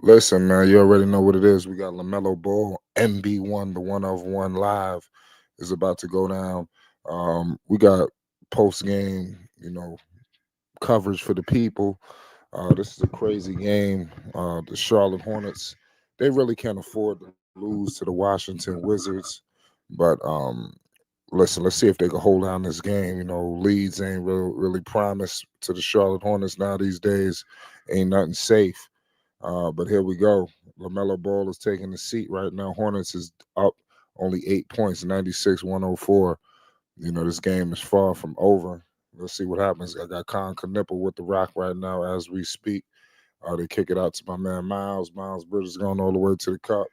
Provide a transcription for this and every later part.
Listen, man, you already know what it is. We got Lamelo Ball, MB1, the one of one live is about to go down. We got post game, coverage for the people. This is a crazy game. The Charlotte Hornets, they really can't afford to lose to the Washington Wizards. But listen, let's see if they can hold down this game. Leads ain't really promised to the Charlotte Hornets now these days. Ain't nothing safe. But here we go. LaMelo Ball is taking the seat right now. Hornets is up only 8 points, 96-104. This game is far from over. Let's see what happens. I got Con Knipple with the rock right now as we speak. They kick it out to my man Miles. Miles Bridges going all the way to the cup,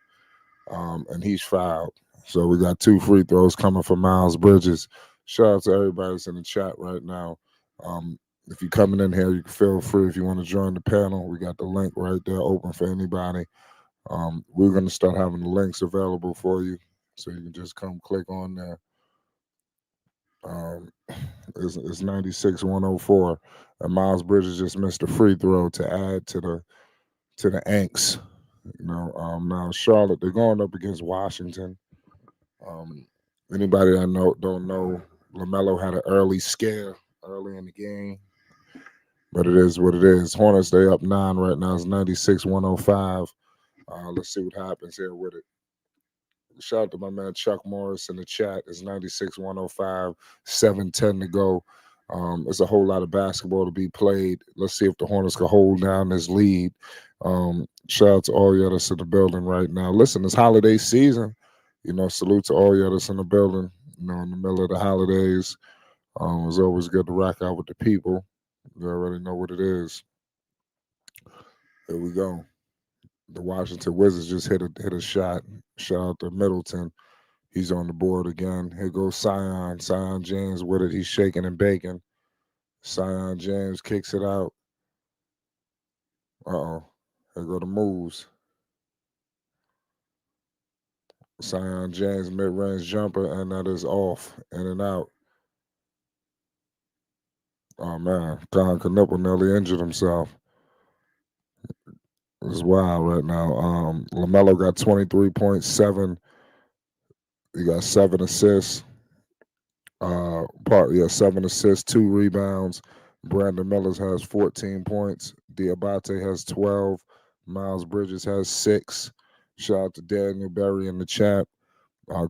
and he's fouled. So we got two free throws coming for Miles Bridges. Shout out to everybody that's in the chat right now. Um, if you're coming in here, you can feel free. If you want to join the panel, we got the link right there open for anybody. We're going to start having the links available for you. So you can just come click on there. Um, it's 96-104. And Miles Bridges just missed a free throw to add to the Anks. Now Charlotte, they're going up against Washington. Um, Anybody that don't know, Lamelo had an early scare early in the game, but it is what it is. Hornets they up 9 right now. It's 96-105. Let's see what happens here with it. Shout out to my man Chuck Morris in the chat. It's 96-105, 7:10 to go. It's a whole lot of basketball to be played. Let's see if the Hornets can hold down this lead. Shout out to all y'all that's in the building right now. Listen, it's holiday season. Salute to all y'all that's in the building. In the middle of the holidays. It's always good to rock out with the people. You already know what it is. Here we go. The Washington Wizards just hit a shot. Shout out to Middleton. He's on the board again. Here goes Sion. Sion James with it. He's shaking and baking. Sion James kicks it out. Uh-oh. Here go the moves. Sion James mid-range jumper, and that is off. In and out. Oh, man. Don Knuppel nearly injured himself. It's wild right now. LaMelo got 23.7. He got 7 assists. 7 assists, 2 rebounds. Brandon Millers has 14 points. Diabate has 12. Miles Bridges has 6. Shout out to Daniel Berry in the chat.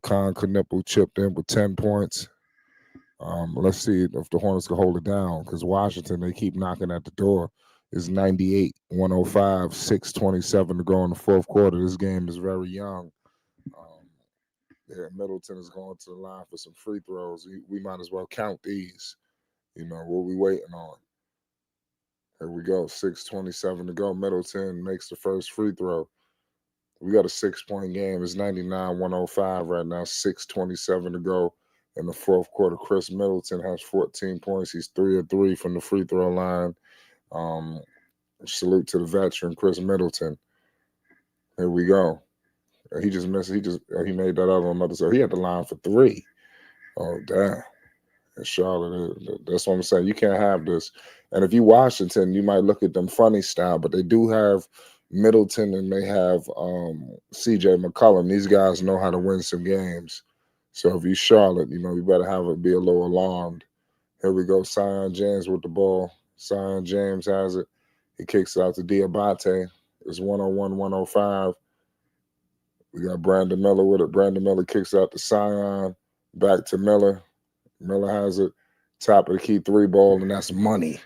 Con Knipple chipped in with 10 points. Let's see if the Hornets can hold it down because Washington, they keep knocking at the door. It's 98-105, 6:27 to go in the fourth quarter. This game is very young. Um, yeah, Middleton is going to the line for some free throws. We might as well count these. What we waiting on? Here we go. 6:27 to go. Middleton makes the first free throw. We got a 6-point game. It's 99-105 right now. 6:27 to go in the fourth quarter. Chris Middleton has 14 points. He's 3 of 3 from the free throw line. Um, Salute to the veteran, Chris Middleton. Here we go. He just missed. He made that other one. So he had the line for 3. Oh damn! And Charlotte, that's what I'm saying. You can't have this. And if you Washington, you might look at them funny style, but they do have Middleton and they have C.J. McCollum. These guys know how to win some games. So if you Charlotte, you better have it be a little alarmed. Here we go. Sion James with the ball. Sion James has it. He kicks it out to Diabate. It's 101-105. We got Brandon Miller with it. Brandon Miller kicks out to Sion. Back to Miller. Miller has it. Top of the key 3 ball, and that's money.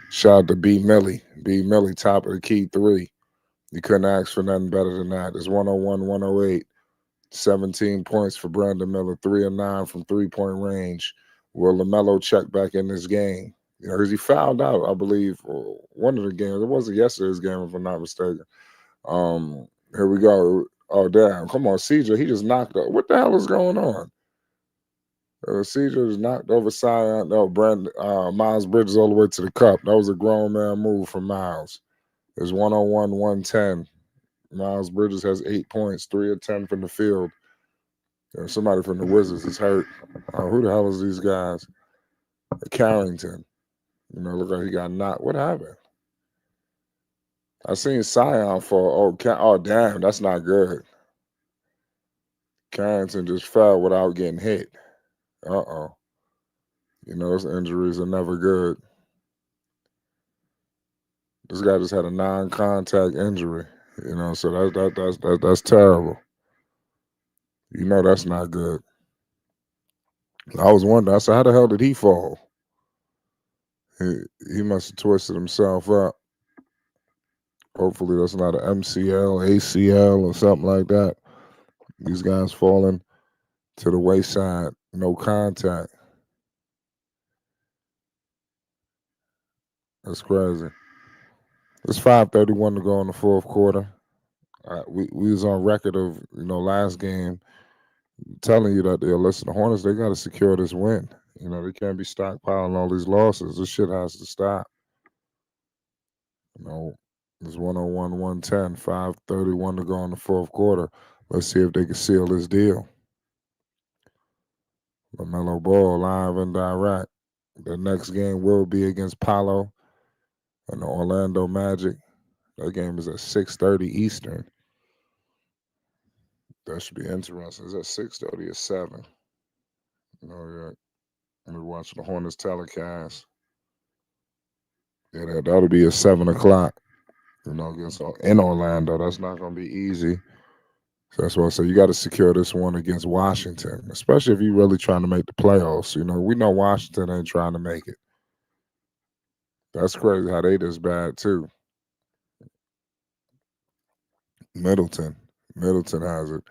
Shout out to B. Millie. B. Millie, top of the key 3. You couldn't ask for nothing better than that. It's 101-108. 17 points for Brandon Miller. 3 of 9 from 3-point range. Will LaMelo check back in this game? Because he fouled out, I believe, one of the games. It wasn't yesterday's game, if I'm not mistaken. Here we go. Oh, damn. Come on, CJ. He just knocked up. What the hell is going on? CJ just knocked over Sion. No, Miles Bridges all the way to the cup. That was a grown man move from Miles. It's 101-110. Miles Bridges has 8 points, 3 of 10 from the field. Somebody from the Wizards is hurt. Who the hell is these guys? Carrington. Look like he got knocked. What happened? I seen Sion for oh damn, that's not good. Carrington just fell without getting hit. Uh-oh. Those injuries are never good. This guy just had a non-contact injury. So that's terrible. That's not good. I was wondering. I said, how the hell did he fall? He must have twisted himself up. Hopefully that's not an MCL, ACL, or something like that. These guys falling to the wayside, no contact. That's crazy. It's 5:31 to go in the fourth quarter. We was on record of last game telling you that listen, the Hornets, they got to secure this win. They can't be stockpiling all these losses. This shit has to stop. It's 101-110, 5:31 to go in the fourth quarter. Let's see if they can seal this deal. Lamelo Ball live and direct. The next game will be against Paolo and the Orlando Magic. That game is at 6:30 Eastern. That should be interesting. Is that 6:30 or 7? Yeah. We're watching the Hornets telecast. Yeah, that'll be at 7 o'clock. Against in Orlando. That's not going to be easy. So that's why I say you got to secure this one against Washington, especially if you're really trying to make the playoffs. We know Washington ain't trying to make it. That's crazy how they this bad too. Middleton has it.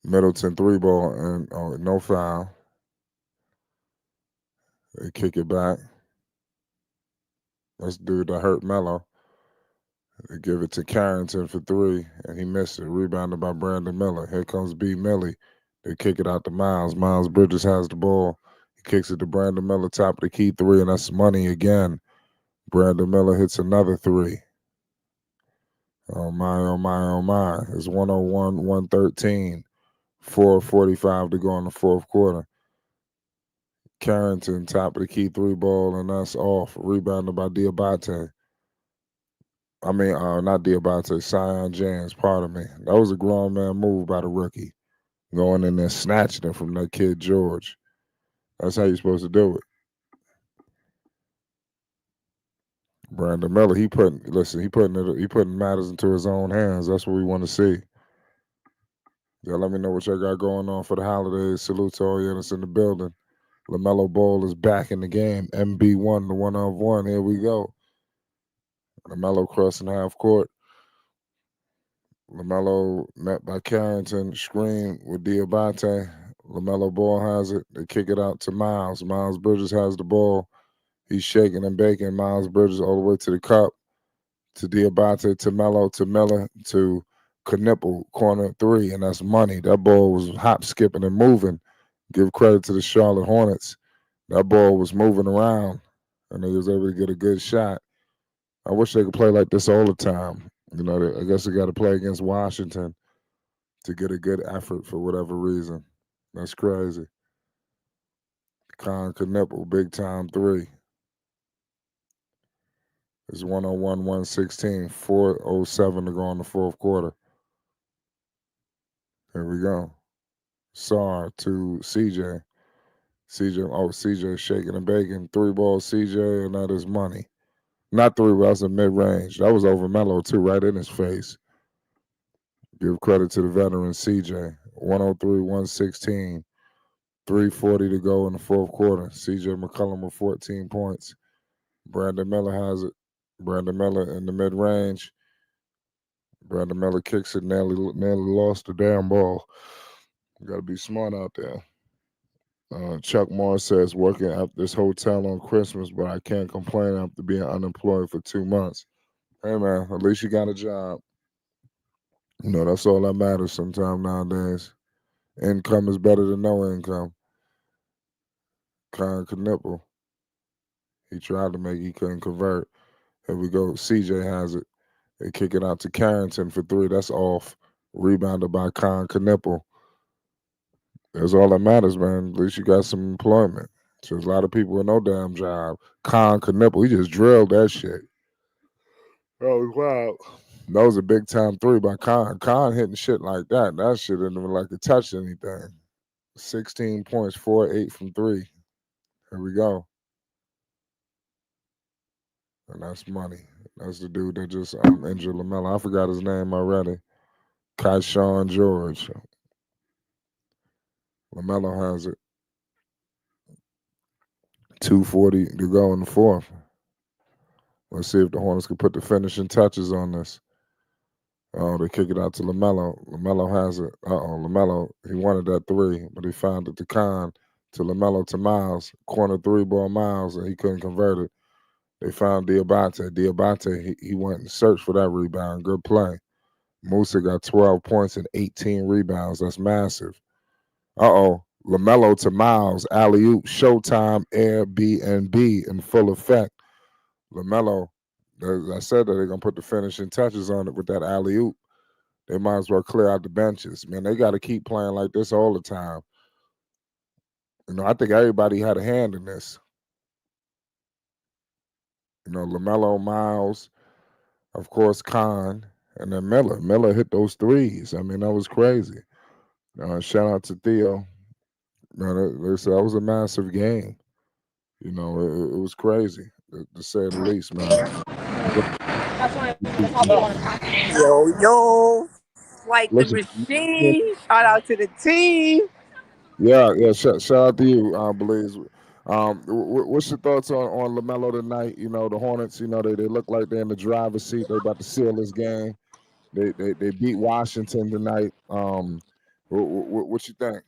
Middleton 3-ball and no foul. They kick it back. Let's do the hurt Melo. They give it to Carrington for 3, and he missed it. Rebounded by Brandon Miller. Here comes B. Millie. They kick it out to Miles. Miles Bridges has the ball. He kicks it to Brandon Miller, top of the key 3, and that's money again. Brandon Miller hits another 3. Oh my, oh my, oh my. It's 101-113. 4:45 to go in the fourth quarter. Carrington, top of the key 3-ball, and that's off. Rebounded by Diabate. Not Diabate, Sion James, pardon me. That was a grown man move by the rookie. Going in there snatching it from that kid George. That's how you're supposed to do it. Brandon Miller, he putting matters into his own hands. That's what we want to see. Y'all let me know what y'all got going on for the holidays. Salute to all y'all that's in the building. Lamelo Ball is back in the game. MB1, the 1-of-1. Here we go. Lamelo crossing half court. Lamelo met by Carrington. Screen with Diabate. Lamelo Ball has it. They kick it out to Miles. Miles Bridges has the ball. He's shaking and baking. Miles Bridges all the way to the cup. To Diabate, to Melo, to Miller, to Knipple, corner 3, and that's money. That ball was hop, skipping, and moving. Give credit to the Charlotte Hornets. That ball was moving around, and they was able to get a good shot. I wish they could play like this all the time. I guess they got to play against Washington to get a good effort for whatever reason. That's crazy. Knipple, big time 3. It's 101-116, 4:07 to go in the fourth quarter. Here we go. Sar to CJ. CJ shaking and baking. 3-ball CJ, and that is money. Not 3, but that's a mid-range. That was over Melo, too, right in his face. Give credit to the veteran CJ. 103-116. 3:40 to go in the fourth quarter. CJ McCollum with 14 points. Brandon Miller has it. Brandon Miller in the mid-range. Brandon Miller kicks it, nearly lost the damn ball. You got to be smart out there. Chuck Morris says, working at this hotel on Christmas, but I can't complain after being unemployed for 2 months. Hey, man, at least you got a job. That's all that matters sometimes nowadays. Income is better than no income. Knipple. He tried to make it, he couldn't convert. Here we go. CJ has it. They kick it out to Carrington for 3. That's off. Rebounded by Knipple. That's all that matters, man. At least you got some employment. So there's a lot of people with no damn job. Knipple, he just drilled that shit. Oh wow. That was a big time three by Khan. Khan hitting shit like that. That shit didn't even like it touched anything. 16 points, 4-8 from three. Here we go. And that's money. That's the dude that just injured Lamelo. I forgot his name already. Keyshawn George. Lamelo has it. 2:40 to go in the fourth. Let's see if the Hornets can put the finishing touches on this. Oh, they kick it out to Lamelo. Lamelo has it. Lamelo, he wanted that three, but he found it to Khan, to Lamelo, to Miles. Corner three ball Miles, and he couldn't convert it. They found Diabate. Diabate, he went and searched for that rebound. Good play. Musa got 12 points and 18 rebounds. That's massive. Lamelo to Miles. Alley-oop, Showtime, Airbnb in full effect. Lamelo, I said that they're going to put the finishing touches on it with that alley-oop. They might as well clear out the benches. Man, they got to keep playing like this all the time. I think everybody had a hand in this. LaMelo, Miles, of course, Khan, and then Miller. Miller hit those threes. I mean, that was crazy. Shout out to Theo. Man, they said that was a massive game. It was crazy, to say the least, man. Yo, yo, like the Listen, machine. Shout out to the team. yeah. Shout out to you, Blaze. What's your thoughts on Lamelo tonight? The Hornets. They look like they're in the driver's seat. They about to seal this game. They beat Washington tonight. What you think?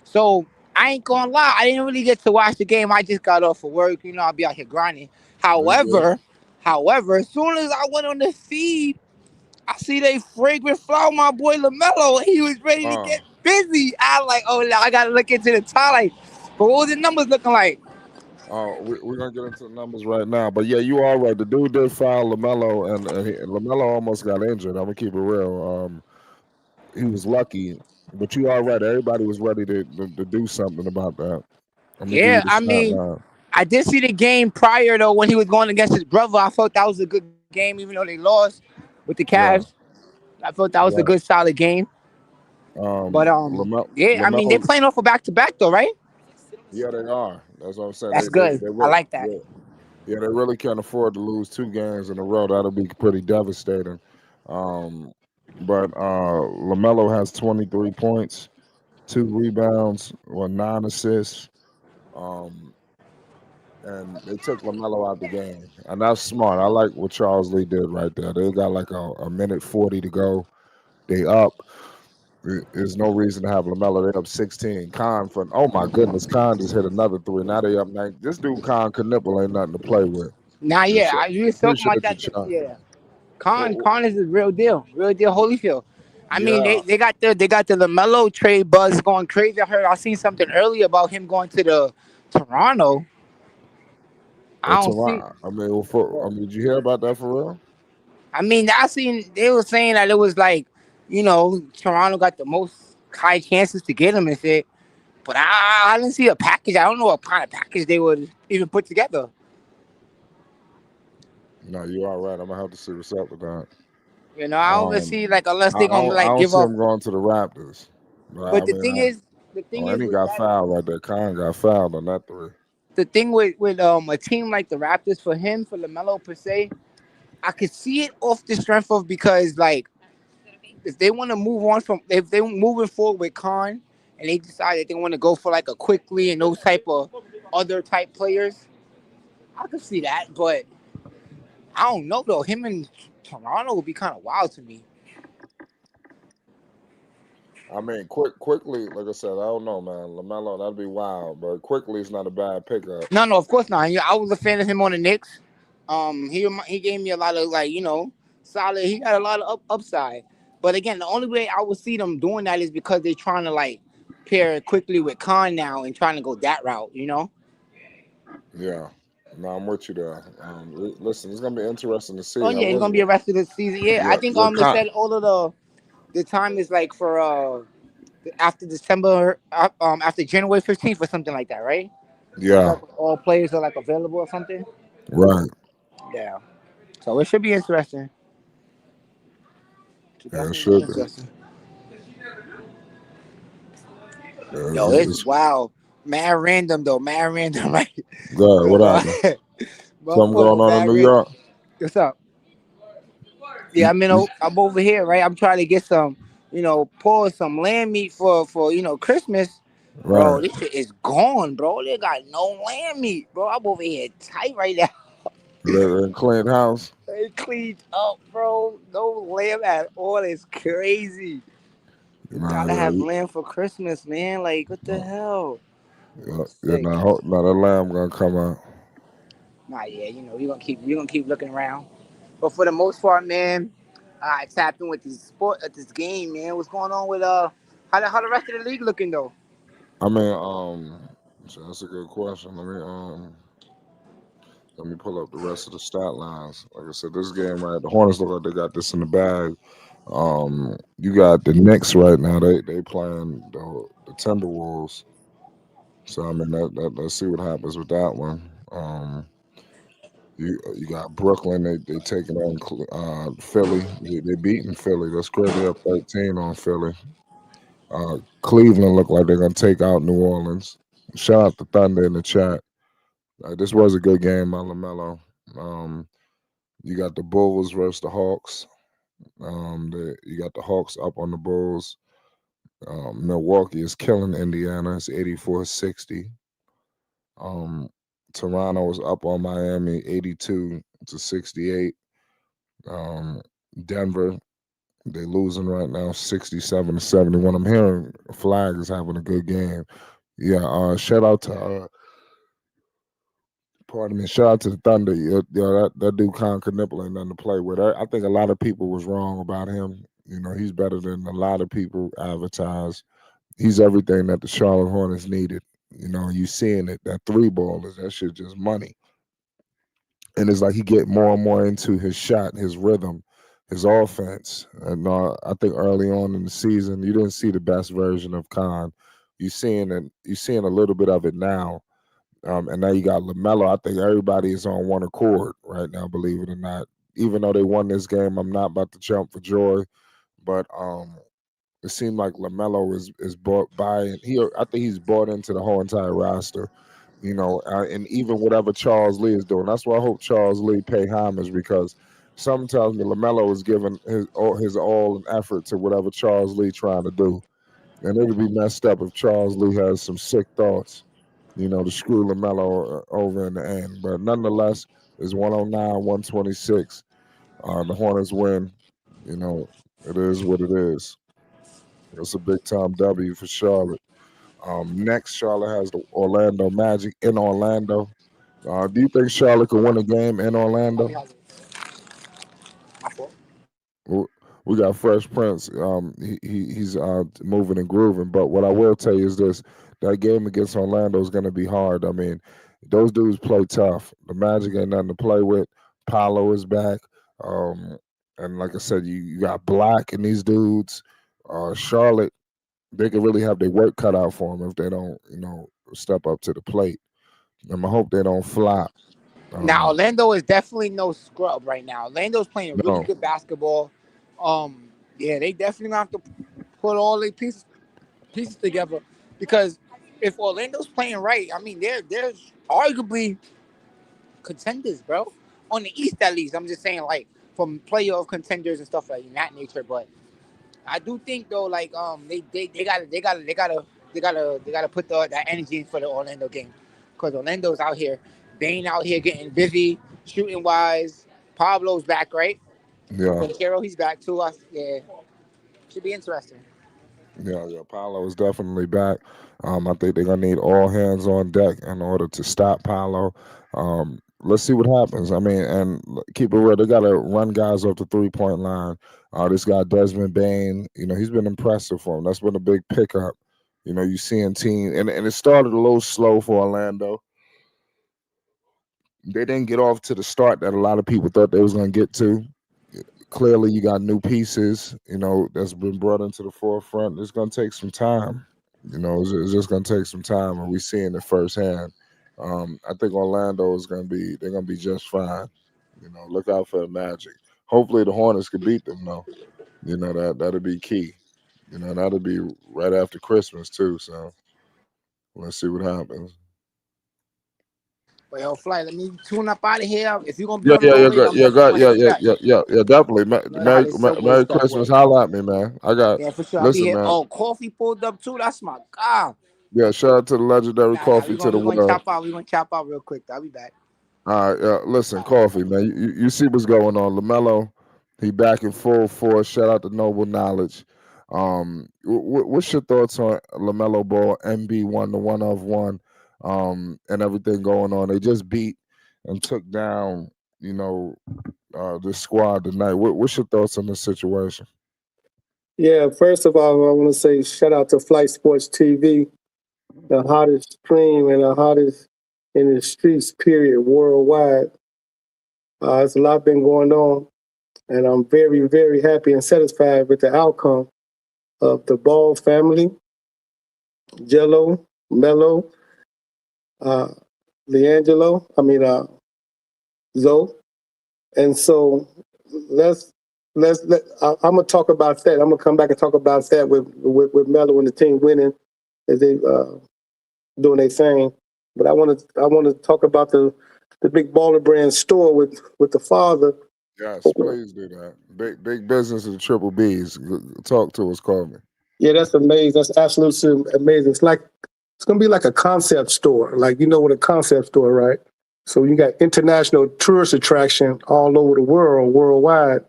So I ain't gonna lie, I didn't really get to watch the game. I just got off of work. I'll be out here grinding. They good. However, as soon as I went on the feed, I see they fragrant flower my boy Lamelo. He was ready to Uh, get busy. I was like, oh, now I gotta look into the highlights. But what was the numbers looking like? we're gonna get into the numbers right now, but yeah, you are right. The dude did foul Lamelo, and Lamelo almost got injured. I'm gonna keep it real. He was lucky, but you are right. Everybody was ready to do something about that. I'm gonna give you Yeah, the I stat mean, line. I did see the game prior though when he was going against his brother. I thought that was a good game, even though they lost with the Cavs. Yeah, I thought that was a good, right. solid game. But yeah, I mean, they're Lamelo. playing off a back to back though, right? Yeah, they are. That's what I'm saying. That's good. They I really, like that. yeah, yeah, they really can't afford to lose two games in a row. That'll be pretty devastating. Um, but Lamelo has 23 points, two rebounds, or 9 assists. Um, and they took Lamelo out the game, and that's smart. I like what Charles Lee did right there. They got like a minute 40 to go. They up. There's no reason to have Lamelo. They up 16. Khan for oh my goodness, Khan just hit another three. Now they up 9. This dude Khan Knipple ain't nothing to play with. Now, yeah, you was talking about Appreciate you, that. Chuck. Yeah, Well, Con is the real deal Holyfield. I mean, yeah, they got the Lamelo trade buzz going crazy. I seen something earlier about him going to the Toronto. I don't see. Toronto. I mean, did you hear about that for real? I mean, I seen they were saying that it was like, Toronto got the most high chances to get him and shit. But I didn't see a package. I don't know what kind of package they would even put together. No, you are right. I'm gonna have to see what's up with that. I don't even Um, see like unless they gonna I like don't give see up. him going to the Raptors. But I But mean, the thing and is he with got that, fouled right there. Khan got fouled on that three. the thing with a team like the Raptors for him for Lamelo per se, I could see it off the strength of because like if they want to move on from if they moving forward with Khan and they decide that they want to go for like a quickly and those type of other type players, I could see that. But I don't know though. Him in Toronto would be kind of wild to me. I mean, quickly, like I said, I don't know, man. Lamelo, that'd be wild, but quickly is not a bad pickup. No, no, of course not. Yeah, I was a fan of him on the Knicks. He gave me a lot of like solid. He got a lot of upside. But again, the only way I would see them doing that is because they're trying to like pair quickly with Khan now and trying to go that route. Yeah, no, I'm with you there. Listen, it's gonna be interesting to Oh see. I yeah, it's was, gonna be the rest of the season. Yeah, I yeah, think yeah, they said all of the time is like for after December after January 15th or something like that, right? yeah, That's when all players are like available or something. right. Yeah. So it should be interesting. It should Yeah, it definitely be should be. interesting. Yeah, Yo, it's it's wow. Mad random though. Mad random, right? good. Yo, What bro. happened? My Something going fault, on in mad New random. York? What's up? Yeah, You, I mean, you, I'm over here, right? I'm trying to get some, pour some lamb meat for Christmas. Bro, right. this shit is gone, bro. They got no lamb meat, bro. I'm over here tight right now. Live in clean house. They cleaned up, bro. No lamb at all. It's crazy. You Nah, gotta yeah, have lamb for Christmas, man. Like, what the hell? yeah. Sick. Now that lamb gonna come out. Nah, yeah, you're gonna keep looking around. But for the most part, man, I tapped in with this game, man. What's going on with how the rest of the league looking though? I mean, so that's a good question. Let me pull up the rest of the stat lines. Like I said, this game right, the Hornets look like they got this in the bag. You got the Knicks right now. They playing the Timberwolves. So I mean, let's see what happens with that one. You got Brooklyn. They taking on Philly. They beating Philly. That's great. They up 13 on Philly. Cleveland look like they're gonna take out New Orleans. Shout out to Thunder in the chat. This was a good game by Lamelo. Um, you got the Bulls versus the Hawks. You got the Hawks up on the Bulls. Milwaukee is killing Indiana. It's 84-60. Um, Toronto is up on Miami 82-68. Um, Denver, they losing right now 67-71. I'm hearing Flag is having a good game. Yeah, shout out to pardon me, shout out to the Thunder. That dude Con Knipple ain't nothing to play with. I think a lot of people was wrong about him. He's better than a lot of people advertise. He's everything that the Charlotte Hornets needed. You seeing it. That three ball is that shit just money. And it's like he get more and more into his shot, his rhythm, his offense. And I think early on in the season, you didn't see the best version of Khan. You seeing a little bit of it now. And now you got Lamelo. I think everybody is on one accord right now, believe it or not. Even though they won this game, I'm not about to jump for joy. But it seemed like Lamelo is bought by I think he's bought into the whole entire roster. And even whatever Charles Lee is doing. That's why I hope Charles Lee pay homage because sometimes Lamelo is giving his all and effort to whatever Charles Lee trying to do. And it'd be messed up if Charles Lee has some sick thoughts, to screw Lamelo over in the end. But nonetheless, it's 109-126. The Hornets win. It is what it is. It's a big time W for Charlotte. Next, Charlotte has the Orlando Magic in Orlando. Do you think Charlotte can win a game in Orlando? My fault. W- We got Fresh Prince. He's moving and grooving. But what I will tell you is this: that game against Orlando is going to be hard. I mean, those dudes play tough. The Magic ain't nothing to play with. Paolo is back, um, and like I said, you got Black and these dudes. Charlotte, they could really have their work cut out for them if they don't, step up to the plate. I hope they don't flop. Now Um, Orlando is definitely no scrub right now. Orlando's playing really no, good basketball. Yeah, they definitely gonna have to put all their pieces together because if Orlando's playing right, I mean they're arguably contenders, bro. On the East at least. I'm just saying like from playoff contenders and stuff like that nature. But I do think though, like they gotta put that energy in for the Orlando game, because Orlando's out here, Bane out here getting busy shooting wise. Pablo's back, right? yeah. Banchero, he's back too. Yeah, should be interesting. Yeah. Paolo is definitely back. I think they're gonna need all hands on deck in order to stop Paolo. Let's see what happens. I mean, and keep it real. They gotta run guys off the 3-point line. This guy Desmond Bain, he's been impressive for him. That's been a big pickup. You seeing team, and it started a little slow for Orlando. They didn't get off to the start that a lot of people thought they was gonna get to. Clearly you got new pieces, that's been brought into the forefront. It's going to take some time. It's just going to take some time, and we're seeing it firsthand. I think Orlando is going to be they're going to be just fine. Look out for the Magic. Hopefully the Hornets can beat them though. That'll be key. That'll be right after Christmas too. So let's see what happens. But yo, Flight, let me tune up out of here. If you're gonna be Yeah, on the yeah, road yeah, later, great. I'm Yeah, definitely got gonna yeah, hit you yeah, back. yeah, yeah, yeah, definitely. You know how this subway Merry stuff Christmas. work. Holla at me, man. I got Yeah, for sure. I'll be listen, here. man. Oh, coffee pulled up too. That's my god. Yeah, shout out to the legendary Nah. coffee We to gonna the we gonna world. chop out. We gonna chop out real quick. I'll be back. All right, listen, All right. coffee, man. You see what's going on. Lamelo, he back in full force. Shout out to Noble Knowledge. What's your thoughts on Lamelo Ball, MB1, the one of one, and everything going on? They just beat and took down, the squad tonight. What's your thoughts on this situation? Yeah, first of all, I want to say shout out to Flight Sports TV, the hottest stream and the hottest in the streets, period, worldwide. There's a lot been going on, and I'm very, very happy and satisfied with the outcome of the Ball family, Jello, Mello, uh, Leangelo, Zoe. And so let's I'm gonna talk about that. I'm gonna come back and talk about that with Mello and the team winning as they doing their thing. But I want to talk about the big baller brand store with the father. Yes, please do that. Big business of the Triple B's. Talk to us, call me. Yeah, that's amazing. That's absolutely amazing. It's gonna be like a concept store. Like you know what a concept store, right? So you got international tourist attraction all over the world, worldwide.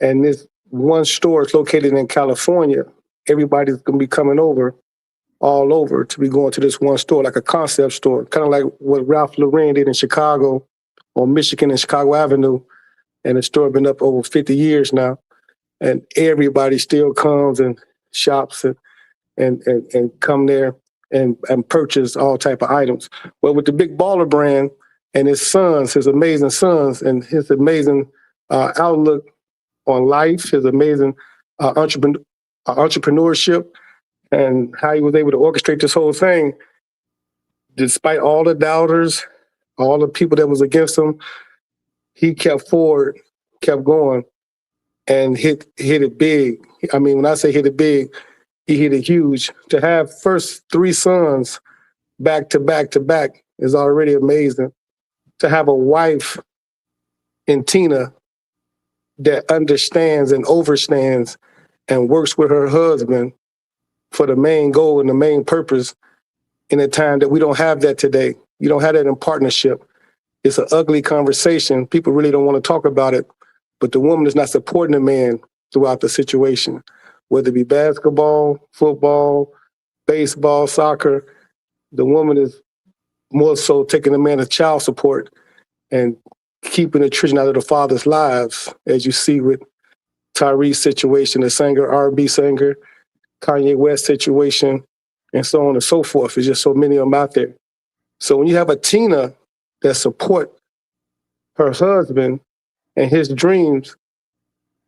And this one store is located in California. Everybody's gonna be coming over all over to be going to this one store, like a concept store, kind of like what Ralph Lauren did in Chicago on Michigan and Chicago Avenue. And the store been up over 50 years now. And everybody still comes and shops and come there and purchase all type of items. Well, with the big baller brand and his sons, his amazing sons, and his amazing outlook on life, his amazing entrepreneurship, and how he was able to orchestrate this whole thing, despite all the doubters, all the people that was against him, he kept forward, kept going, and hit it big. I mean, when I say hit it big, he hit it huge. To have first three sons back to back to back is already amazing. To have a wife in Tina that understands and overstands and works with her husband for the main goal and the main purpose in a time that we don't have that today. You don't have that in partnership. It's an ugly conversation. People really don't want to talk about it, but the woman is not supporting the man throughout the situation, whether it be basketball, football, baseball, soccer. The woman is more so taking the man as child support and keeping the children out of the father's lives, as you see with Tyree's situation, the singer, R&B singer, Kanye West situation, and so on and so forth. There's just so many of them out there. So when you have a Tina that support her husband and his dreams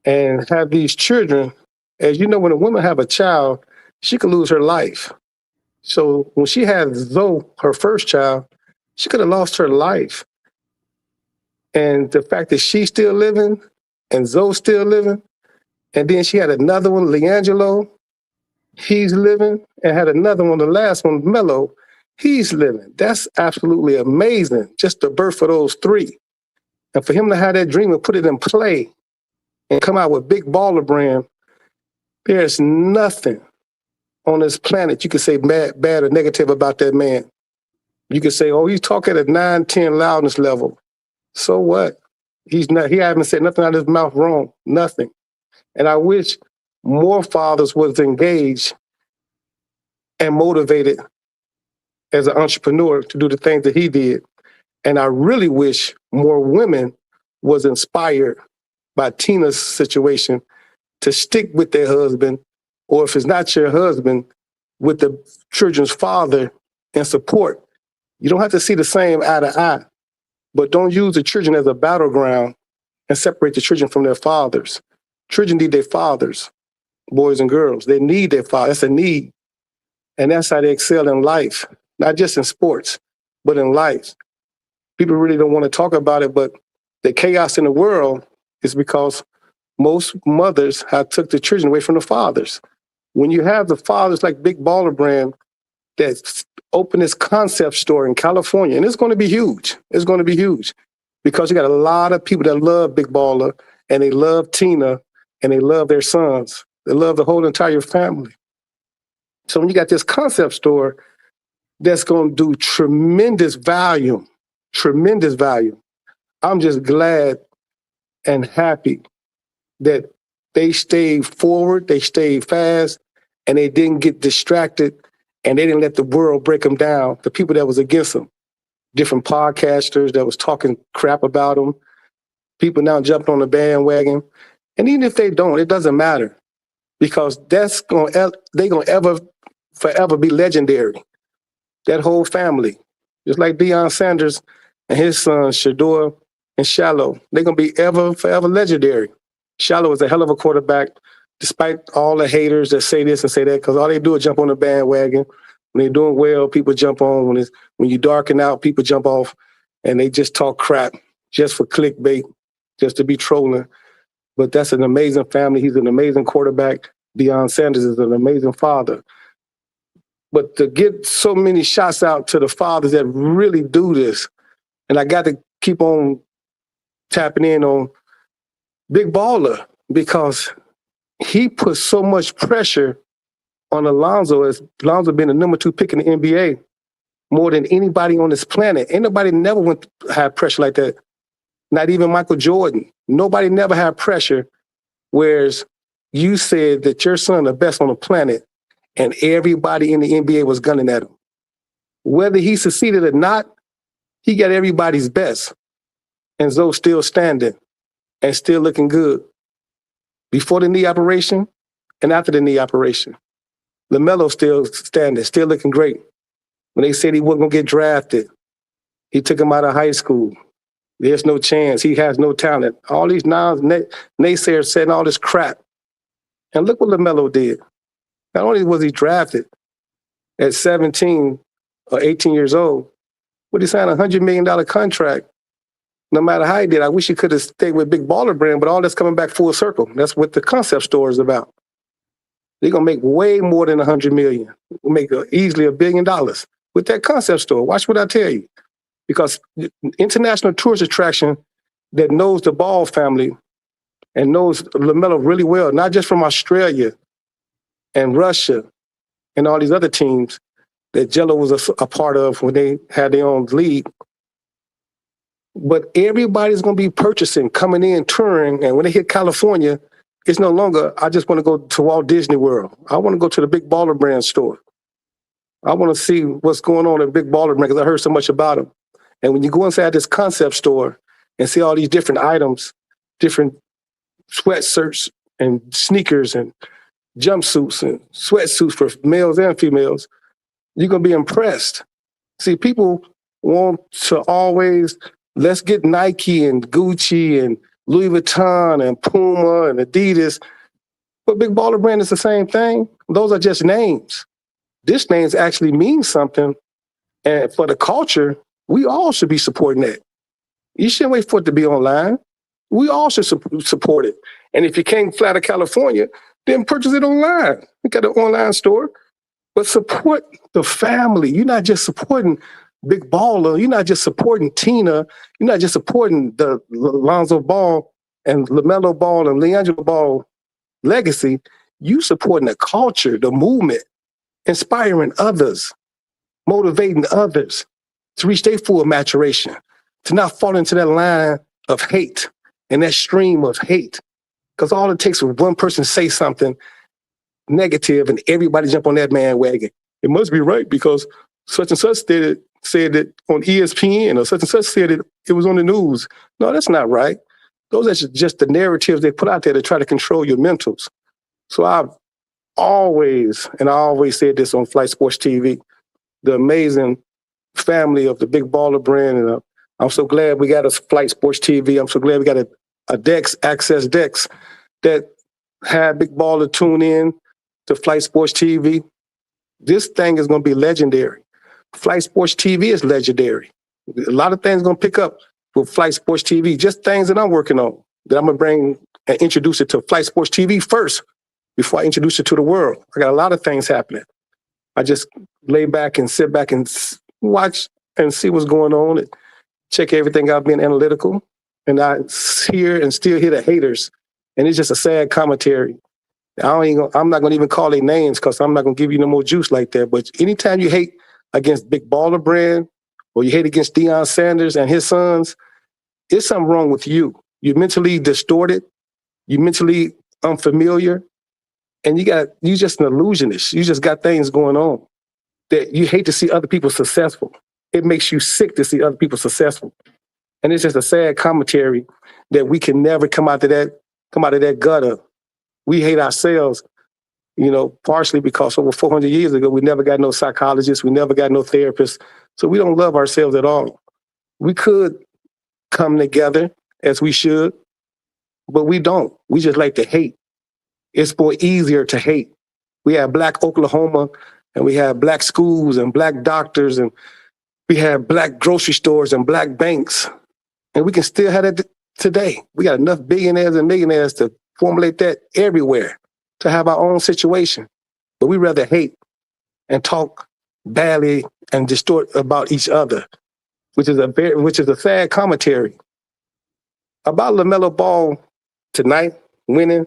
and have these children, as you know, when a woman have a child, she could lose her life. So when she had Zoe, her first child, she could have lost her life. And the fact that she's still living and Zoe's still living, and then she had another one, Leangelo, he's living, and had another one, the last one, Mello, he's living. That's absolutely amazing, just the birth of those three. And for him to have that dream and put it in play and come out with big baller brand, there's nothing on this planet you can say bad or negative about that man. You can say, oh, he's talking at 9, 10 loudness level. So what? He's not, he hasn't said nothing out of his mouth wrong, nothing. And I wish more fathers was engaged and motivated as an entrepreneur to do the things that he did. And I really wish more women was inspired by Tina's situation to stick with their husband, or if it's not your husband, with the children's father and support. You don't have to see the same eye to eye, but don't use the children as a battleground and separate the children from their fathers. Children need their fathers, boys and girls. They need their father. That's a need. And that's how they excel in life, not just in sports, but in life. People really don't want to talk about it, but the chaos in the world is because most mothers have took the children away from the fathers. When you have the fathers like Big Baller Brand that's opened this concept store in California, and it's going to be huge. It's going to be huge because you got a lot of people that love Big Baller and they love Tina and they love their sons. They love the whole entire family. So when you got this concept store that's going to do tremendous value, I'm just glad and happy that they stayed forward, they stayed fast, and they didn't get distracted, and they didn't let the world break them down, the people that was against them. Different podcasters that was talking crap about them. People now jumped on the bandwagon. And even if they don't, it doesn't matter because they're going to forever be legendary. That whole family, just like Deion Sanders and his sons, Shador and Shallow, they're going to be forever legendary. Shallow is a hell of a quarterback, despite all the haters that say this and say that, because all they do is jump on the bandwagon. When they're doing well, people jump on. When you darken out, people jump off, and they just talk crap just for clickbait, just to be trolling. But that's an amazing family. He's an amazing quarterback. Deion Sanders is an amazing father. But to get so many shots out to the fathers that really do this, and I got to keep on tapping in on Big Baller because he put so much pressure on Alonzo, as Alonzo being the number 2 pick in the NBA, more than anybody on this planet. Ain't nobody never had pressure like that. Not even Michael Jordan. Nobody never had pressure, whereas you said that your son the best on the planet, and everybody in the NBA was gunning at him. Whether he succeeded or not, he got everybody's best. And Zoe's still standing and still looking good. Before the knee operation and after the knee operation. Lamelo still standing, still looking great. When they said he wasn't going to get drafted, he took him out of high school. There's no chance. He has no talent. All these naysayers saying all this crap. And look what Lamelo did. Not only was he drafted at 17 or 18 years old, but he signed a $100 million contract. No matter how he did, I wish he could have stayed with Big Baller Brand, but all that's coming back full circle. That's what the concept store is about. They're going to make way more than $100 million. We'll make easily $1 billion with that concept store. Watch what I tell you. Because international tourist attraction that knows the Ball family and knows Lamelo really well, not just from Australia and Russia and all these other teams that Jello was a part of when they had their own league. But everybody's going to be purchasing, coming in, touring, and when they hit California, it's no longer, I just want to go to Walt Disney World. I want to go to the Big Baller Brand store. I want to see what's going on at Big Baller Brand because I heard so much about them. And when you go inside this concept store and see all these different items, different sweatshirts and sneakers and jumpsuits and sweatsuits for males and females, you're going to be impressed. See, people want to always, let's get Nike and Gucci and Louis Vuitton and Puma and Adidas. But Big Baller Brand is the same thing. Those are just names. This names actually means something. And for the culture, we all should be supporting that. You shouldn't wait for it to be online. We all should support it. And if you can't fly to California, then purchase it online. We got an online store. But support the family. You're not just supporting Big Baller. You're not just supporting Tina. You're not just supporting the Lonzo Ball and LaMelo Ball and LiAngelo Ball legacy. You supporting the culture, the movement, inspiring others, motivating others to reach their full maturation, to not fall into that line of hate and that stream of hate. Because all it takes is one person say something negative and everybody jump on that bandwagon. It must be right because such and such said that on ESPN or such and such said it was on the news. No, that's not right. Those are just the narratives they put out there to try to control your mentals. So I always said this on Flight Sports TV, the amazing family of the Big Baller Brand. And I'm so glad we got a Flight Sports TV. I'm so glad we got a Dex, Access Dex that had Big Baller tune in to Flight Sports TV. This thing is going to be legendary. Flight Sports TV is legendary. A lot of things going to pick up with Flight Sports TV. Just things that I'm working on that I'm gonna bring and introduce it to Flight Sports TV first before I introduce it to the world. I got a lot of things happening. I just lay back and sit back and watch and see what's going on and check everything out, being analytical. And I hear and still hear the haters. And it's just a sad commentary. I'm not going to even call their names because I'm not going to give you no more juice like that. But anytime you hate against Big Baller Brand or you hate against Deion Sanders and his sons, there's something wrong with you. You're mentally distorted. You're mentally unfamiliar. And you just an illusionist. You just got things going on that you hate to see other people successful. It makes you sick to see other people successful. And it's just a sad commentary that we can never come out of that gutter. We hate ourselves, partially because over 400 years ago, we never got no psychologists. We never got no therapists. So we don't love ourselves at all. We could come together as we should, but we don't. We just like to hate. It's more easier to hate. We have Black Oklahoma, and we have Black schools and Black doctors, and we have Black grocery stores and Black banks. And we can still have that today. We got enough billionaires and millionaires to formulate that everywhere to have our own situation. But we rather hate and talk badly and distort about each other, which is a sad commentary. About LaMelo Ball tonight, winning,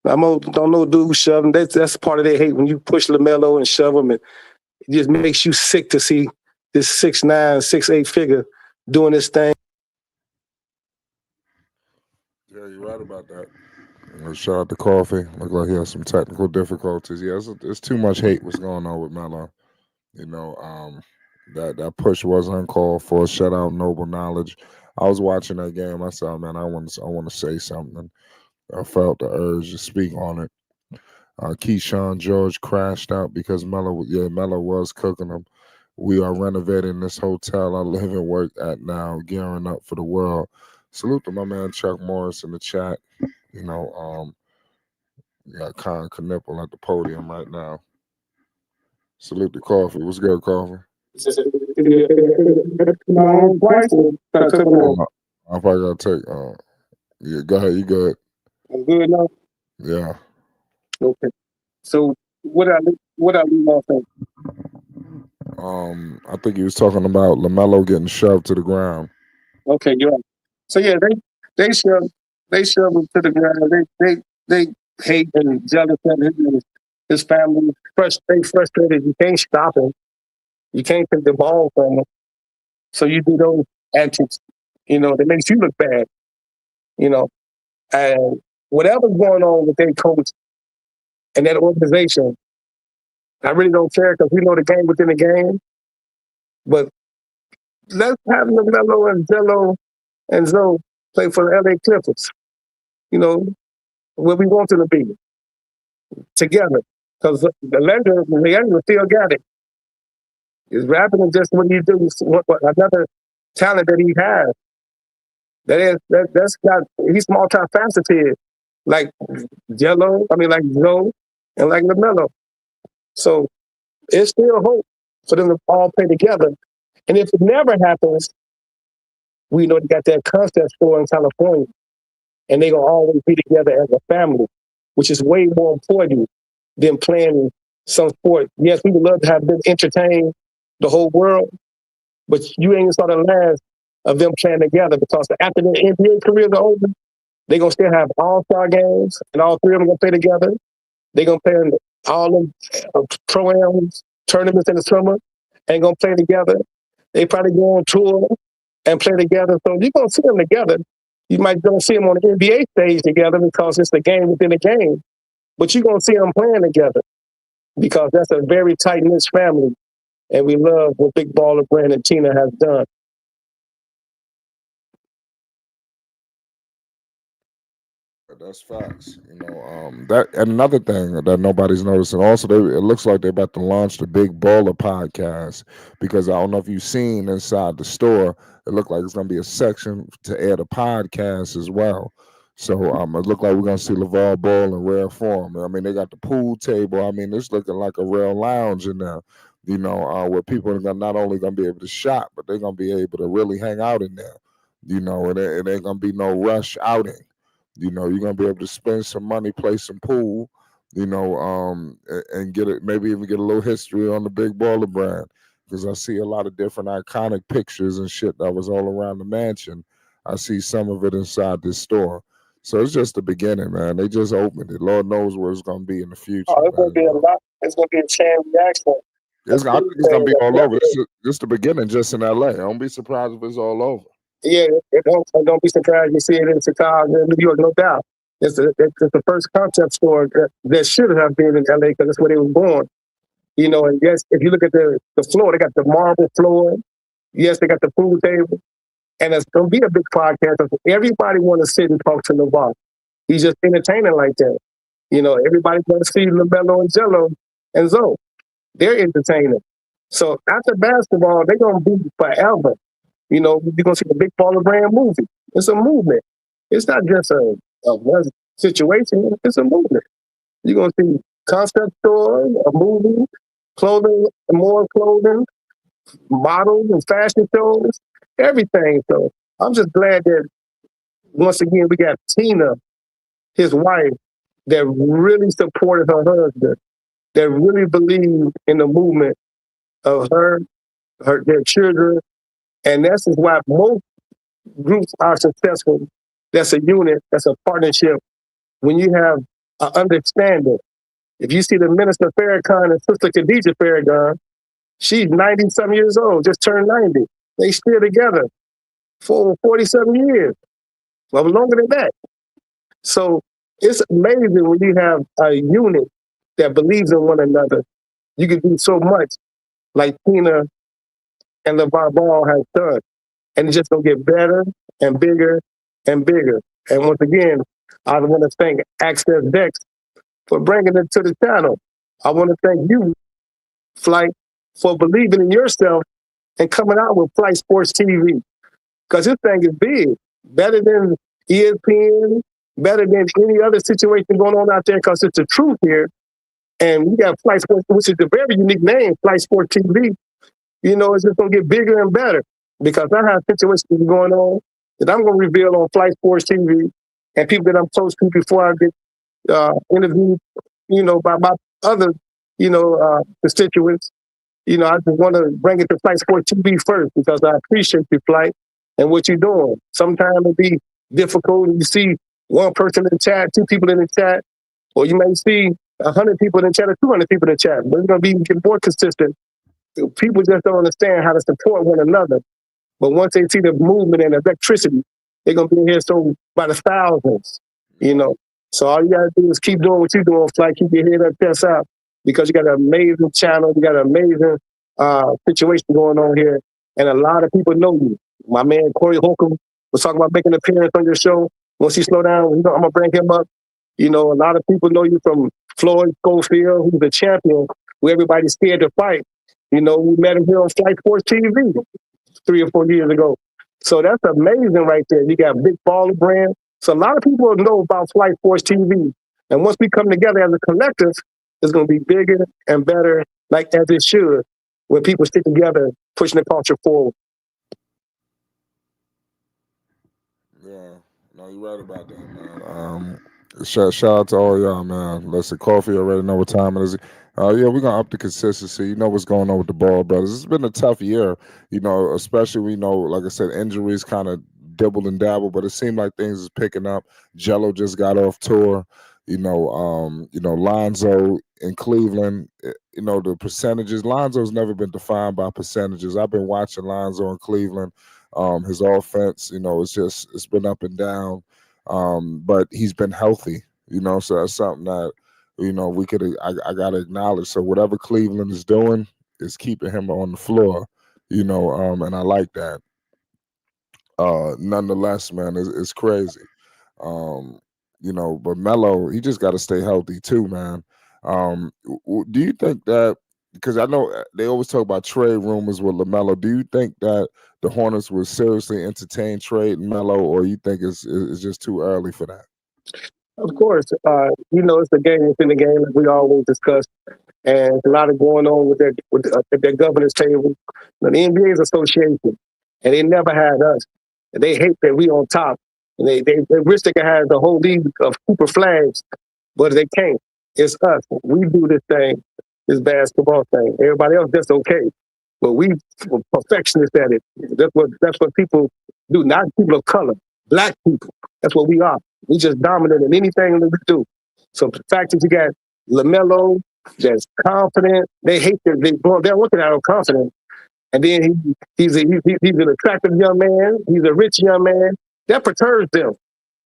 don't know dude shoving. That's part of their hate when you push LaMelo and shove him. And it just makes you sick to see this 6'9", 6'8" figure doing this thing. Yeah, you're right about that. Shout out to Coffee. Look like he has some technical difficulties. Yeah, it's too much hate what's going on with Melo. That push was uncalled for. Shut out Noble Knowledge. I was watching that game. I said, man, I want to say something. I felt the urge to speak on it. Keyshawn George crashed out because Melo was cooking him. We are renovating this hotel I live and work at now, gearing up for the world. Salute to my man Chuck Morris in the chat. We got Con Knipple at the podium right now. Salute to Coffee. What's good, Coffee? I probably gotta take. Yeah, go ahead. You good? I'm good now. Yeah. Okay. So what I leave off at? I think he was talking about LaMelo getting shoved to the ground. Okay, you're right. So yeah, they shove him to the ground. They hate and jealous of his family. They frustrated. You can't stop him. You can't take the ball from him. So you do those antics, that makes you look bad. And whatever's going on with their coach and that organization, I really don't care because we know the game within the game. But let's have LaMelo and Jello and Zoe play for the LA Clippers. Where we want them to be together. Because the legend still got it. His rapping is just what he do. Another talent that he has. That's got, he's multifaceted, like Jello, like Zoe, and like LaMelo. So it's still hope for them to all play together. And if it never happens, we know they got that concept store in California. And they're going to always be together as a family, which is way more important than playing some sport. Yes, we would love to have them entertain the whole world, but you ain't saw the last of them playing together because after their NBA careers are over, they're going to still have all-star games, and all three of them going to play together. They're going to play in all the pro-ams, tournaments in the summer, and going to play together. They probably go on tour and play together. So you're going to see them together. You might don't see them on the NBA stage together because it's the game within the game. But you're going to see them playing together because that's a very tight-knit family. And we love what Big Baller Brand and Tina has done. That's facts. That and another thing that nobody's noticing. Also, it looks like they're about to launch the Big Baller podcast because I don't know if you've seen inside the store. It looked like it's gonna be a section to air the podcast as well. So it looked like we're gonna see LeVar Ball in rare form. They got the pool table. It's looking like a real lounge in there. Where people are not only gonna be able to shop, but they're gonna be able to really hang out in there. It ain't gonna be no rush outing. You're gonna be able to spend some money, play some pool, and get it, maybe even get a little history on the Big Baller brand. Because I see a lot of different iconic pictures and shit that was all around the mansion. I see some of it inside this store. So it's just the beginning, man. They just opened it. Lord knows where it's gonna be in the future, Oh, it's gonna man. be a lot. It's gonna be a chain reaction. I think it's gonna be all over. This the beginning, just in LA. I don't be surprised if it's all over. Yeah, don't be surprised you see it in Chicago and New York, no doubt. It's the first concept store that should have been in LA because that's where they were born. And yes, if you look at the floor, they got the marble floor. Yes, they got the pool table. And it's going to be a big podcast. Everybody want to sit and talk to LeVar. He's just entertaining like that. Everybody want to see Lamelo and Jello and Zoe. They're entertaining. So after basketball, they're going to be forever. You're going to see the Big Baller Brand movie. It's a movement. It's not just a one situation. It's a movement. You're going to see concept stores, a movie, clothing, more clothing, models and fashion shows, everything. So I'm just glad that once again we got Tina, his wife, that really supported her husband, that really believed in the movement of their children. And that's why most groups are successful. That's a unit, that's a partnership. When you have an understanding. If you see the Minister Farrakhan and Sister Khadijah Farrakhan, she's 90-some years old, just turned 90. They still together for 47 years, well, longer than that. So it's amazing when you have a unit that believes in one another. You can do so much like Tina and LeVar Ball has done. And it's just going to get better and bigger and bigger. And once again, I want to thank Access Dex for bringing it to the channel. I want to thank you, Flight, for believing in yourself and coming out with Flight Sports TV. Because this thing is big, better than ESPN, better than any other situation going on out there because it's the truth here. And we got Flight Sports, which is a very unique name, Flight Sports TV. It's just going to get bigger and better because I have situations going on that I'm going to reveal on Flight Sports TV and people that I'm close to before I get interviewed, by my other, constituents. I just want to bring it to Flight Sports TV first because I appreciate your Flight and what you're doing. Sometimes it'll be difficult and you see one person in the chat, two people in the chat, or you may see 100 people in the chat or 200 people in the chat. But it's going to be get more consistent. People just don't understand how to support one another. But once they see the movement and the electricity, they're going to be in here so by the thousands. So all you got to do is keep doing what you're doing, Flight. Keep your head up, chest out, because you got an amazing channel. You got an amazing situation going on here. And a lot of people know you. My man, Corey Holcomb, was talking about making an appearance on your show. Once he slow down, I'm going to bring him up. A lot of people know you from Floyd Schofield, who's the champion, who everybody's scared to fight. We met him here on Flight Sports TV 3 or 4 years ago. So that's amazing right there. You got Big Baller Brand. So a lot of people know about Flight Sports TV. And once we come together as a collective, it's going to be bigger and better, like as it should, when people stick together, pushing the culture forward. Yeah, no, you're right about that, man. Shout out to all y'all, man. Listen, Coffee already know what time it is. Yeah, we're gonna up the consistency. You know what's going on with the Ball brothers. It's been a tough year, especially we know, like I said, injuries kind of dibble and dabble, but it seemed like things is picking up. Jello just got off tour. Lonzo in Cleveland. The percentages. Lonzo's never been defined by percentages. I've been watching Lonzo in Cleveland. His offense, it's been up and down. But he's been healthy, so that's something that, we could, I got to acknowledge. So whatever Cleveland is doing is keeping him on the floor, and I like that. Nonetheless, man, it's crazy. But Melo, he just got to stay healthy too, man. Do you think that, because I know they always talk about trade rumors with Lamelo, do you think that the Hornets will seriously entertain trading Melo, or you think it's just too early for that? Of course, it's the game within the game, like we always discuss, and there's a lot of going on with their governance table. The NBA is association, and they never had us. And they hate that we on top. And they wish they could have the whole league of Cooper flags, but they can't. It's us. We do this thing, this basketball thing. Everybody else just okay. But we perfectionists at it. That's what people do, not people of color, black people. That's what we are. We just dominant in anything that we do. So the fact that you got Lamelo that's confident, they hate that they're looking at him confident. And then he's an attractive young man. He's a rich young man. That perturbs them.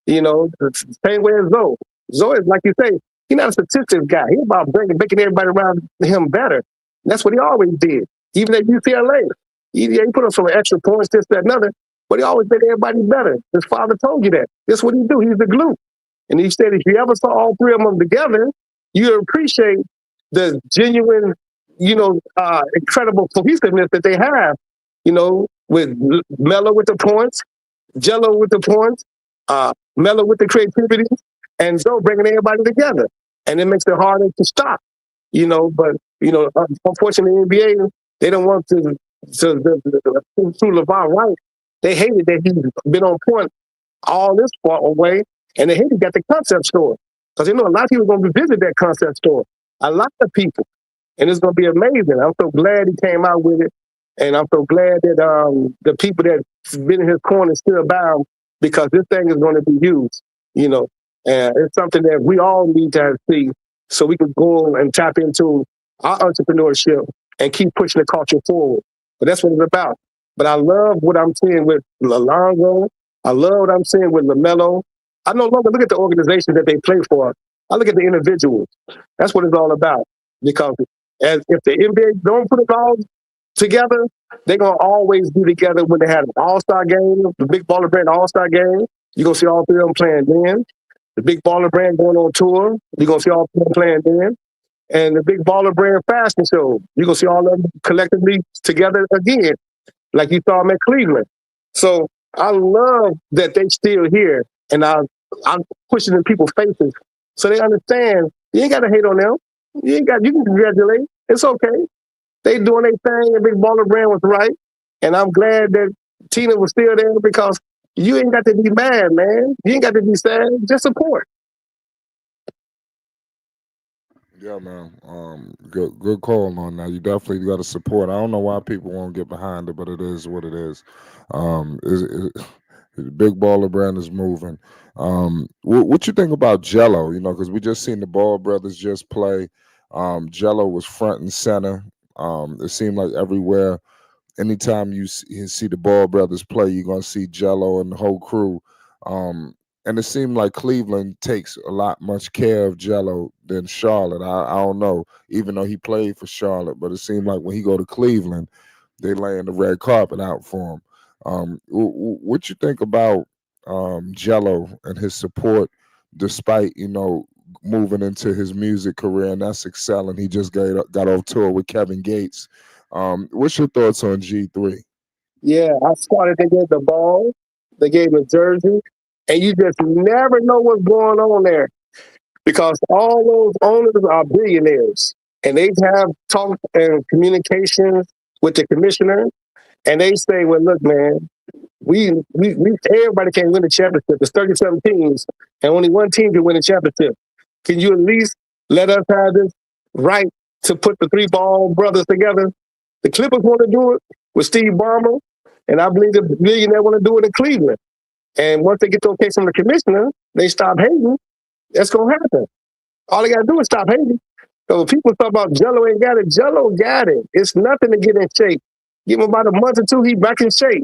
The same way as Zoe. Zoe is, like you say, he's not a statistics guy. He's about making everybody around him better. And that's what he always did. Even at UCLA. He put up some extra points, this, that, another, but he always made everybody better. His father told you that. That's what he do. He's the glue. And he said if you ever saw all three of them together, you'd appreciate the genuine, incredible cohesiveness that they have, with Melo with the points, Jello with the points, Melo with the creativity, and Zoe bringing everybody together. And it makes it harder to stop, but, unfortunately, the NBA, they don't want to LeVar Wright. They hated that he's been on point all this far away, and they hated got the concept store. Because a lot of people are going to visit that concept store. A lot of people. And it's going to be amazing. I'm so glad he came out with it. And I'm so glad that the people that's been in his corner still bound, because this thing is going to be used, And it's something that we all need to see so we can go and tap into our entrepreneurship and keep pushing the culture forward. But that's what it's about. But I love what I'm seeing with Alonzo. I love what I'm seeing with LaMelo. I no longer look at the organization that they play for. I look at the individuals. That's what it's all about. Because if the NBA don't put it all together, they're going to always be together when they have an all-star game, the Big Baller Brand all-star game. You're going to see all three of them playing then. The Big Baller Brand going on tour. You're going to see all three of them playing then. And the Big Baller Brand fashion show. You're going to see all of them collectively together again, like you saw them at Cleveland. So I love that they still here, and I'm pushing in people's faces so they understand you ain't got to hate on them. You can congratulate. It's okay. They doing their thing, and Big Baller Brand was right. And I'm glad that Tina was still there, because you ain't got to be mad, man. You ain't got to be sad. Just support. Yeah, man. Good call on that. You definitely got to support. I don't know why people won't get behind it, but it is what it is. The Big Baller Brand is moving. What you think about Jello? Because we just seen the Ball brothers just play. Jello was front and center. It seemed like everywhere, anytime you see the Ball brothers play, you're gonna see Jello and the whole crew. And it seemed like Cleveland takes a lot much care of Jello than Charlotte. I don't know, even though he played for Charlotte, but it seemed like when he go to Cleveland, they laying the red carpet out for him. What you think about Jello and his support, despite moving into his music career, and that's excelling. He just got off tour with Kevin Gates. What's your thoughts on G3? Yeah, I started to get the ball. They gave him a jersey. And you just never know what's going on there, because all those owners are billionaires, and they have talk and communications with the commissioner, and they say, well, look, man, we everybody can't win the championship. There's 37 teams, and only one team can win the championship. Can you at least let us have this right to put the three Ball brothers together? The Clippers want to do it with Steve Ballmer, and I believe the billionaire want to do it in Cleveland. And once they get the okay from the commissioner, they stop hating. That's going to happen. All they got to do is stop hating. So when people talk about Jello ain't got it, Jello got it. It's nothing to get in shape. Give him about a month or two, he's back in shape.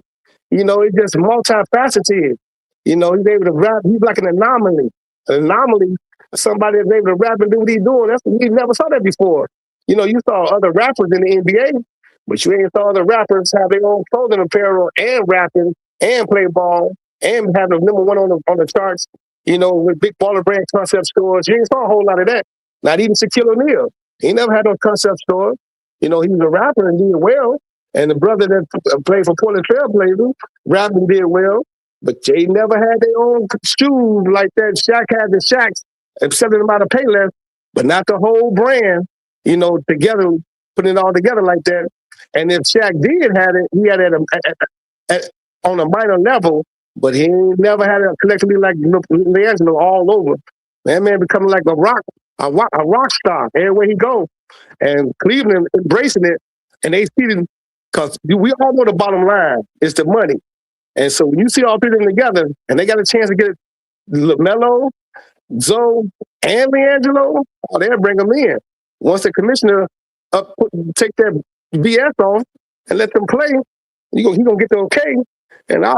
It's just multifaceted. He's able to rap. He's like an anomaly. An anomaly, somebody that's able to rap and do what he's doing. We never saw that before. You saw other rappers in the NBA, but you ain't saw other rappers have their own clothing apparel and rapping and play ball and have the number one on the charts, with Big Baller Brand concept stores. You ain't saw a whole lot of that. Not even Shaquille O'Neal. He never had no concept store. He was a rapper and did well. And the brother that played for Portland Trail Blazers rapped and did well. But they never had their own shoes like that. Shaq had the Shaqs, except them out of Payless, but not the whole brand, together, putting it all together like that. And if Shaq did have it, he had it on a minor level, but he ain't never had a collectively like Leangelo all over. That man becoming like a rock star everywhere he go. And Cleveland embracing it, and they see it because we all know the bottom line is the money. And so when you see all three of them together, and they got a chance to get Lamelo, Zoe, and Leangelo, oh, they'll bring them in. Once the commissioner take their BS off and let them play, he gonna get the okay. And I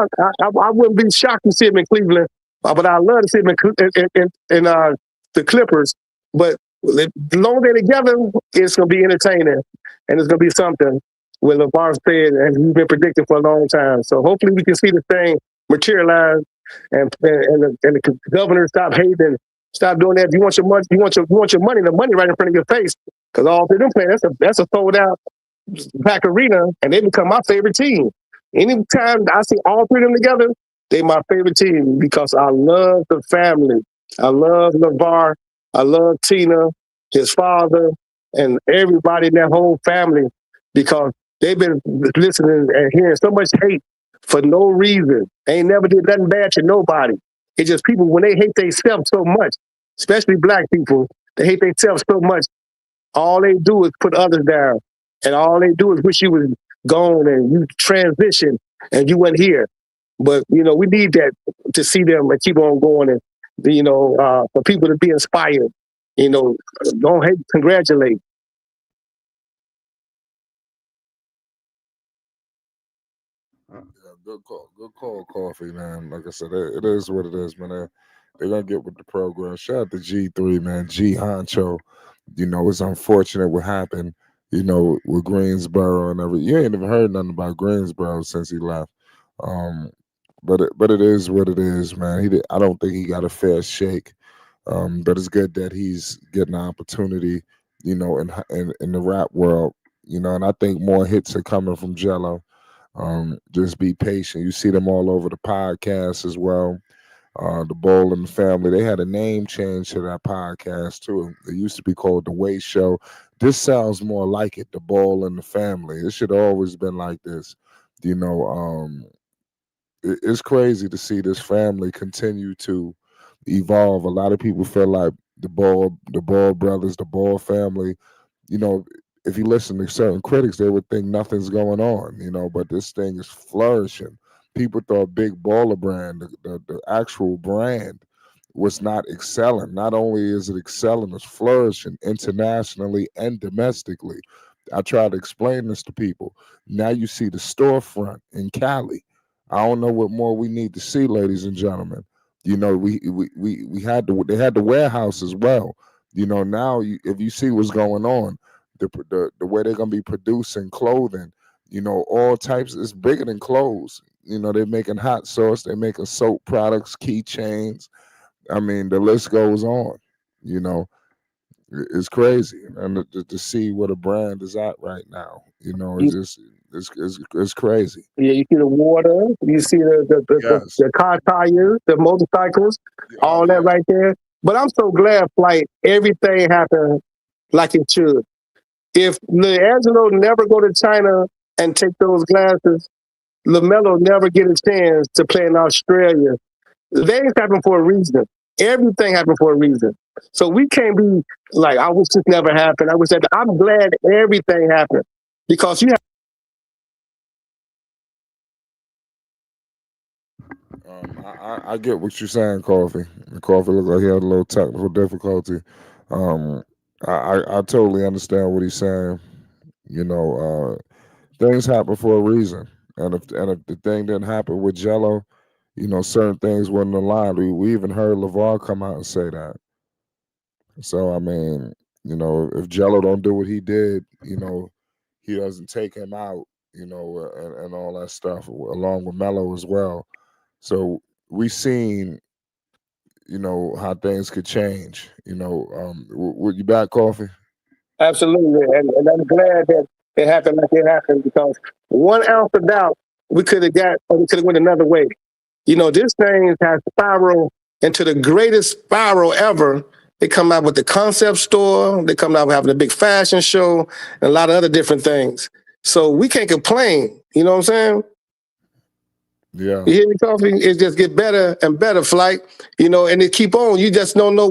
wouldn't be shocked to see him in Cleveland, but I love to see him in the Clippers. But as long as they're together, it's gonna be entertaining, and it's gonna be something. What LeVar said, and he's been predicting for a long time. So hopefully we can see the thing materialize, and the governor stop hating, stop doing that. If you want your money, the money right in front of your face. Because all they're playing, that's a sold out Pack Arena, and they become my favorite team. Anytime I see all three of them together, they my favorite team because I love the family. I love LeVar. I love Tina, his father, and everybody in that whole family because they've been listening and hearing so much hate for no reason. They ain't never did nothing bad to nobody. It's just people, when they hate themselves so much, especially black people, they hate themselves so much, all they do is put others down. And all they do is wish you was gone and you transitioned and you weren't here. But, we need that to see them and keep on going and, for people to be inspired. Don't hate, congratulate. Yeah, good call, Coffee, man. Like I said, it is what it is, man. They're gonna get with the program. Shout out to G3, man. G Honcho. It's unfortunate what happened. With Greensboro and everything. You ain't even heard nothing about Greensboro since he left. Um, but it is what it is, man. I don't think he got a fair shake. But it's good that he's getting an opportunity, in the rap world. And I think more hits are coming from Jello. Just be patient. You see them all over the podcast as well. The Bowl and the Family. They had a name change to that podcast too. It used to be called The Way Show. This sounds more like it, The Bowl and the Family. It should have always been like this. It's crazy to see this family continue to evolve. A lot of people feel like the Ball brothers, the Ball family, you know, if you listen to certain critics, they would think nothing's going on, but this thing is flourishing. People thought Big Baller Brand, the actual brand, was not excelling. Not only is it excelling, it's flourishing internationally and domestically. I try to explain this to people. Now you see the storefront in Cali. I don't know what more we need to see, ladies and gentlemen. We had they had the warehouse as well. Now if you see what's going on, the way they're gonna be producing clothing, all types. It's bigger than clothes. They're making hot sauce, they're making soap products, keychains. I mean, the list goes on. You know, it's crazy, and to see what a brand is at right now, it's just it's crazy. Yeah, you see the water, you see Yes. the car tires, the motorcycles, Oh all that yeah. right there. But I'm so glad, like everything happened like it should. If Angelo never go to China and take those glasses, Lamelo never get a chance to play in Australia. Things happen for a reason. Everything happened for a reason. So we can't be like, I wish this never happened. I wish that. I'm glad everything happened because you have. I get what you're saying, Coffee. Coffee looked like he had a little technical difficulty. Um, I totally understand what he's saying. Things happen for a reason, and if the thing didn't happen with Jello, certain things wouldn't align. We even heard LeVar come out and say that. So I mean, if Jello don't do what he did, he doesn't take him out, and all that stuff, along with Melo as well. So we seen, how things could change. Would you back, Coffee? Absolutely. And I'm glad that it happened like it happened because 1 ounce of doubt we could have got, or we could have went another way. This thing has spiraled into the greatest spiral ever. They come out with the concept store, they come out with having a big fashion show, and a lot of other different things. So we can't complain. You know what I'm saying? Yeah. You hear me talking? It just get better and better, Flight. And it keep on. You just don't know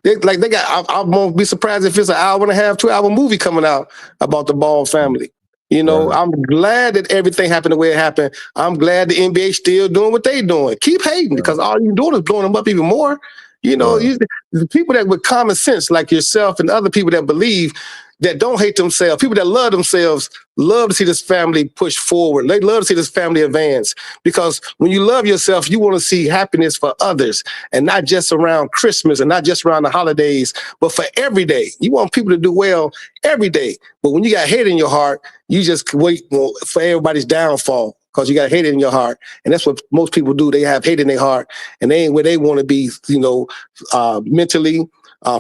they got. I won't be surprised if it's an hour and a half, 2 hour movie coming out about the Ball family. Right. I'm glad that everything happened the way it happened. I'm glad the NBA still doing what they doing. Keep hating because all you doing is blowing them up even more. Right. The people that with common sense like yourself and other people that believe that don't hate themselves, people that love themselves, love to see this family push forward. They love to see this family advance because when you love yourself, you want to see happiness for others and not just around Christmas and not just around the holidays, but for every day. You want people to do well every day. But when you got hate in your heart, you just wait for everybody's downfall because you got hate in your heart. And that's what most people do. They have hate in their heart and they ain't where they want to be, mentally,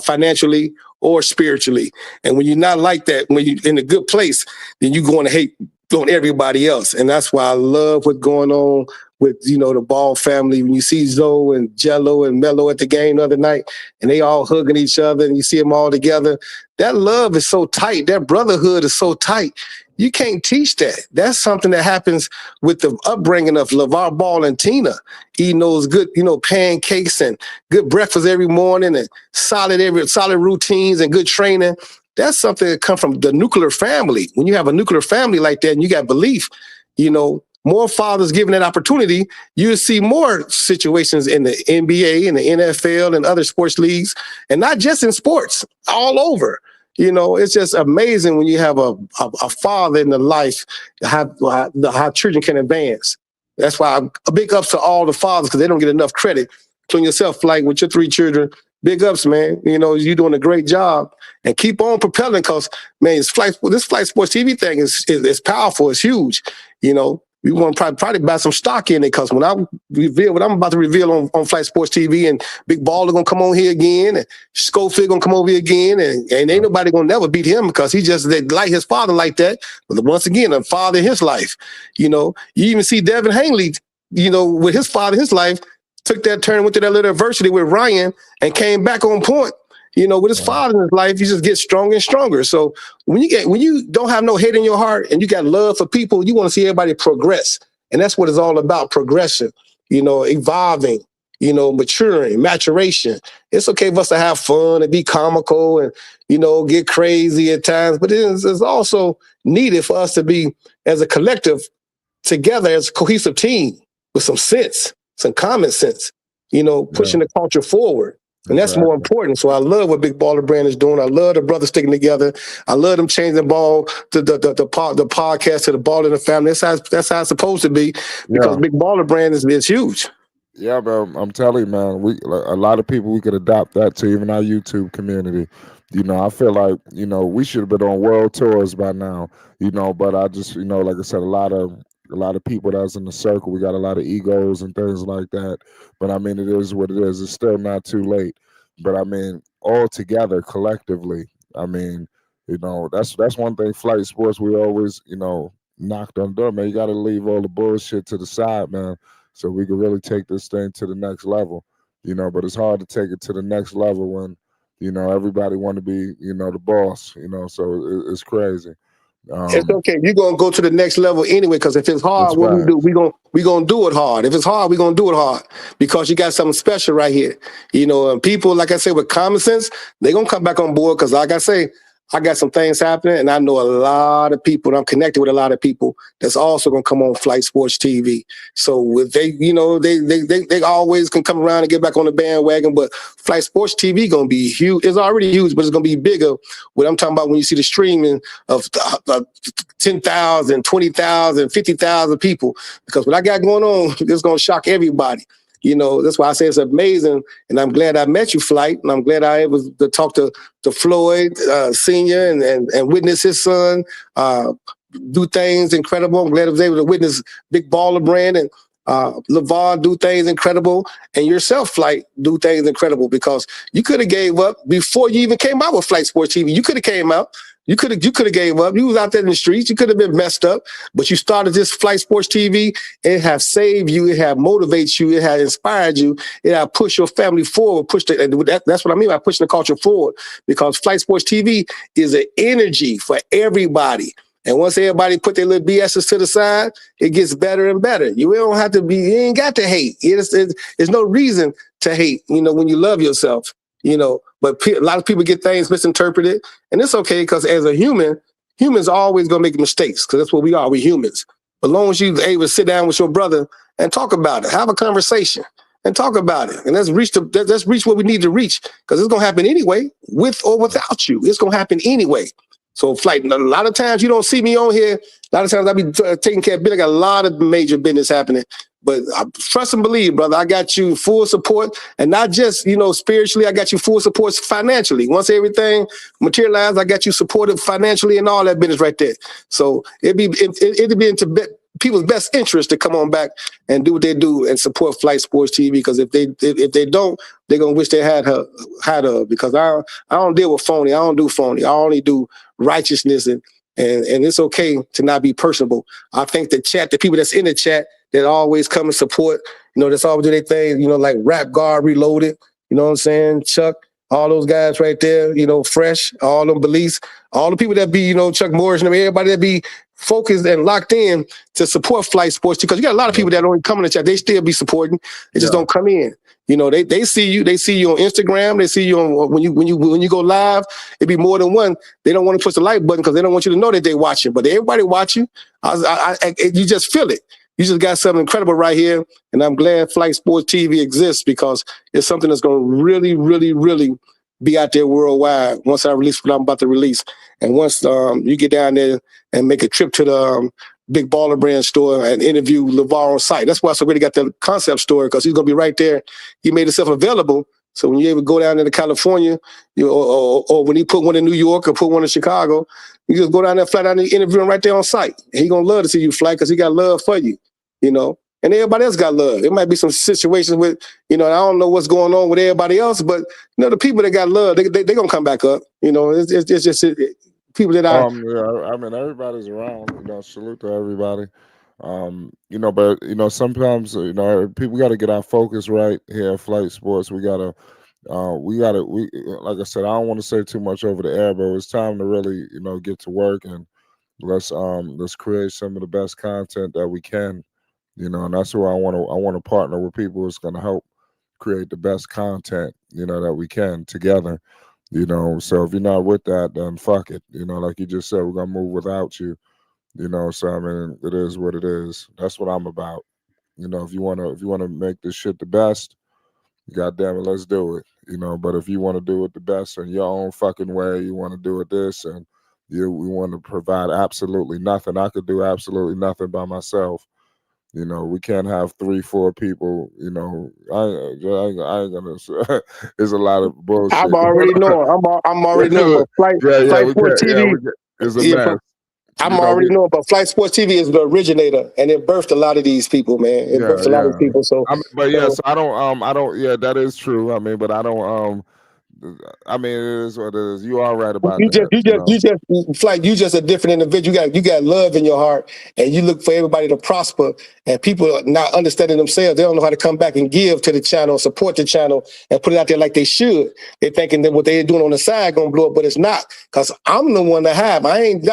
financially, or spiritually. And when you're not like that, when you're in a good place, then you're going to hate on everybody else. And that's why I love what's going on with, the Ball family. When you see Zoe and Jello and Melo at the game the other night, and they all hugging each other, and you see them all together, that love is so tight. That brotherhood is so tight. You can't teach that. That's something that happens with the upbringing of LeVar Ball and Tina, eating those good, pancakes and good breakfast every morning and solid routines and good training. That's something that comes from the nuclear family. When you have a nuclear family like that and you got belief, more fathers given that opportunity, you see more situations in the NBA and the NFL and other sports leagues, and not just in sports, all over. It's just amazing when you have a father in the life, how children can advance. That's why a big ups to all the fathers because they don't get enough credit. Including yourself, like with your 3 children, big ups, man. You're doing a great job and keep on propelling because, man, this Flight Sports TV thing is powerful. It's huge. We want to probably buy some stock in it because when I reveal what I'm about to reveal on Flight Sports TV and Big Baller going to come on here again and Schofield going to come over here again and ain't nobody going to never beat him because he just like his father like that. But once again, a father in his life. You even see Devin Hangley, with his father in his life, took that turn, went to that little adversity with Ryan and came back on point. With his father in his life, you just get stronger and stronger. So when you don't have no hate in your heart and you got love for people, you want to see everybody progress. And that's what it's all about, progression, evolving, maturing, maturation. It's okay for us to have fun and be comical and, get crazy at times, but it's also needed for us to be, as a collective, together as a cohesive team with some sense, some common sense, pushing the culture forward. And that's more important. So I love what Big Baller Brand is doing. I love the brothers sticking together. I love them changing the ball to the podcast to the Ball in the Family. That's how it's supposed to be because Big Baller Brand is huge. Yeah, but I'm telling you, man, a lot of people we could adopt that to even our YouTube community. I feel like we should have been on world tours by now. But I just like I said, a lot of people that's in the circle. We got a lot of egos and things like that. But I mean, it is what it is. It's still not too late. But I mean, all together, collectively. I mean, that's one thing. Flight Sports, we always knocked on door, man. You got to leave all the bullshit to the side, man, so we can really take this thing to the next level. But it's hard to take it to the next level when everybody want to be the boss. So it's crazy. It's okay. You're gonna go to the next level anyway. Because if it's hard, what we do, we gonna do it hard. If it's hard, we're gonna do it hard because you got something special right here. And people, like I say, with common sense, they're gonna come back on board. Because, like I say, I got some things happening, and I know a lot of people, and I'm connected with a lot of people that's also gonna come on Flight Sports TV. So if they always can come around and get back on the bandwagon. But Flight Sports TV gonna be huge. It's already huge, but it's gonna be bigger. What I'm talking about when you see the streaming of 10,000, 20,000, 50,000 people, because what I got going on is gonna shock everybody. That's why I say it's amazing, and I'm glad I met you, Flight, and I'm glad I was to talk to Floyd Senior and witness his son do things incredible. I'm glad I was able to witness Big Baller Brand and LeVar do things incredible, and yourself, Flight, do things incredible because you could have gave up before you even came out with Flight Sports TV. You could have came out. You could have gave up. You was out there in the streets. You could have been messed up, but you started this Flight Sports TV. It have saved you. It have motivated you. It have inspired you. It have pushed your family forward. That's what I mean by pushing the culture forward because Flight Sports TV is an energy for everybody. And once everybody put their little BSs to the side, it gets better and better. You don't have to be, you ain't got to hate. There's no reason to hate, when you love yourself, But a lot of people get things misinterpreted. And it's okay, because as a human, humans are always going to make mistakes, because that's what we are. We're humans. But as long as you're able to sit down with your brother and talk about it, have a conversation and talk about it. And let's reach what we need to reach, because it's going to happen anyway, with or without you. It's going to happen anyway. So, Flight, a lot of times you don't see me on here. A lot of times I be taking care of business. I got a lot of major business happening. But I trust and believe, brother, I got you full support. And not just, spiritually, I got you full support financially. Once everything materialized, I got you supported financially and all that business right there. So it'd be into people's best interest to come on back and do what they do and support Flight Sports TV, because if they don't, they're gonna wish they had her, because I don't deal with phony. I don't do phony. I only do righteousness, and it's okay to not be personable. I think the people that's in the chat that always come and support, that's always do their thing, like Rap Guard Reloaded, you know what I'm saying? Chuck, all those guys right there, Fresh, all them Belize, all the people that be, Chuck Morris and everybody that be focused and locked in to support Flight Sports, because you got a lot of people that don't come in the chat. They still be supporting. They just don't come in. They see you. They see you on Instagram. They see you on when you go live. It be more than one. They don't want to push the like button because they don't want you to know that they watching. But everybody watch you. You just feel it. You just got something incredible right here, and I'm glad Flight Sports TV exists, because it's something that's going to really, really, really be out there worldwide once I release what I'm about to release. And once you get down there and make a trip to the Big Baller Brand store and interview LeVar on site. That's why I already got the concept store, because he's going to be right there. He made himself available. So when you able to go down into California, or when he put one in New York or put one in Chicago, you just go down there, fly down there, interview him right there on site. And he's going to love to see you, Flight, because he got love for you, and everybody else got love. It might be some situations with, I don't know what's going on with everybody else, but, the people that got love, they going to come back up. It's just people that I mean, everybody's around, salute to everybody. But sometimes, people got to get our focus right here at Flight Sports. We like I said, I don't want to say too much over the air, but it's time to really, get to work, and let's create some of the best content that we can, and that's where I want to partner with people who's going to help create the best content, that we can together. So if you're not with that, then fuck it. Like you just said, we're gonna move without you. So I mean, it is what it is. That's what I'm about. If you wanna make this shit the best, goddamn it, let's do it. But if you want to do it the best in your own fucking way, you want to do it this, and we want to provide absolutely nothing. I could do absolutely nothing by myself. We can't have 3-4 people. I ain't gonna say. There's a lot of bullshit. I'm already knowing. I'm already knowing. Flight Sports TV is a mess. I'm already knowing, but Flight Sports TV is the originator, and it birthed a lot of these people, man. It birthed a lot of people. So, I don't. Yeah, that is true. I mean, but I don't. I mean, it is what it is. You are right about that. Flight, you just a different individual. You got love in your heart, and you look for everybody to prosper. And people are not understanding themselves. They don't know how to come back and give to the channel, support the channel, and put it out there like they should. They're thinking that what they're doing on the side gonna blow up, but it's not. Because I'm the one to have. I ain't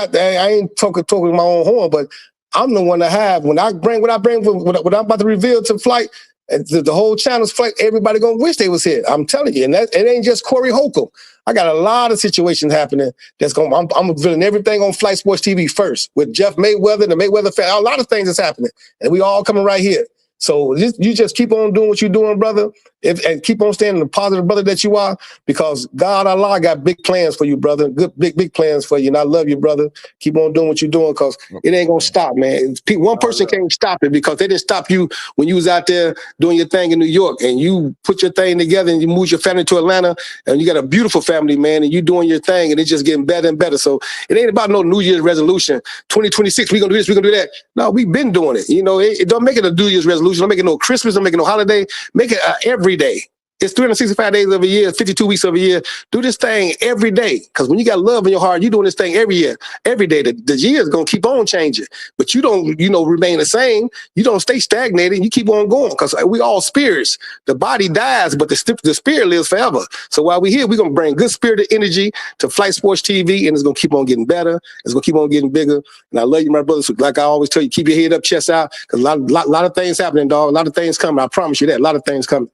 talking my own horn, but I'm the one to have. When I bring what I'm about to reveal to Flight. And the whole channel's Flight, everybody gonna wish they was here. I'm telling you, and it ain't just Corey Holcomb. I got a lot of situations happening that's I'm revealing everything on Flight Sports TV first with Jeff Mayweather, the Mayweather fan. A lot of things that's happening, and we all coming right here. So you just keep on doing what you're doing, brother, and keep on staying the positive brother that you are, because God, Allah, got big plans for you, brother. Good, big plans for you, and I love you, brother. Keep on doing what you're doing, because it ain't gonna stop, man. One person can't stop it, because they didn't stop you when you was out there doing your thing in New York, and you put your thing together, and you moved your family to Atlanta, and you got a beautiful family, man, and you doing your thing, and it's just getting better and better. So it ain't about no New Year's resolution. 2026, we gonna do this, we gonna do that. No, we've been doing it. It don't make it a New Year's resolution. Don't make it no Christmas. Don't make it no holiday. Make it every day. It's 365 days of a year, 52 weeks of a year. Do this thing every day. Because when you got love in your heart, you're doing this thing every year, every day. The year is going to keep on changing. But you don't, remain the same. You don't stay stagnated. You keep on going because we all spirits. The body dies, but the spirit lives forever. So while we're here, we're going to bring good spirited energy to Flight Sports TV, and it's going to keep on getting better. It's going to keep on getting bigger. And I love you, my brothers. Like I always tell you, keep your head up, chest out, because a lot of things happening, dog. A lot of things coming. I promise you that. A lot of things coming.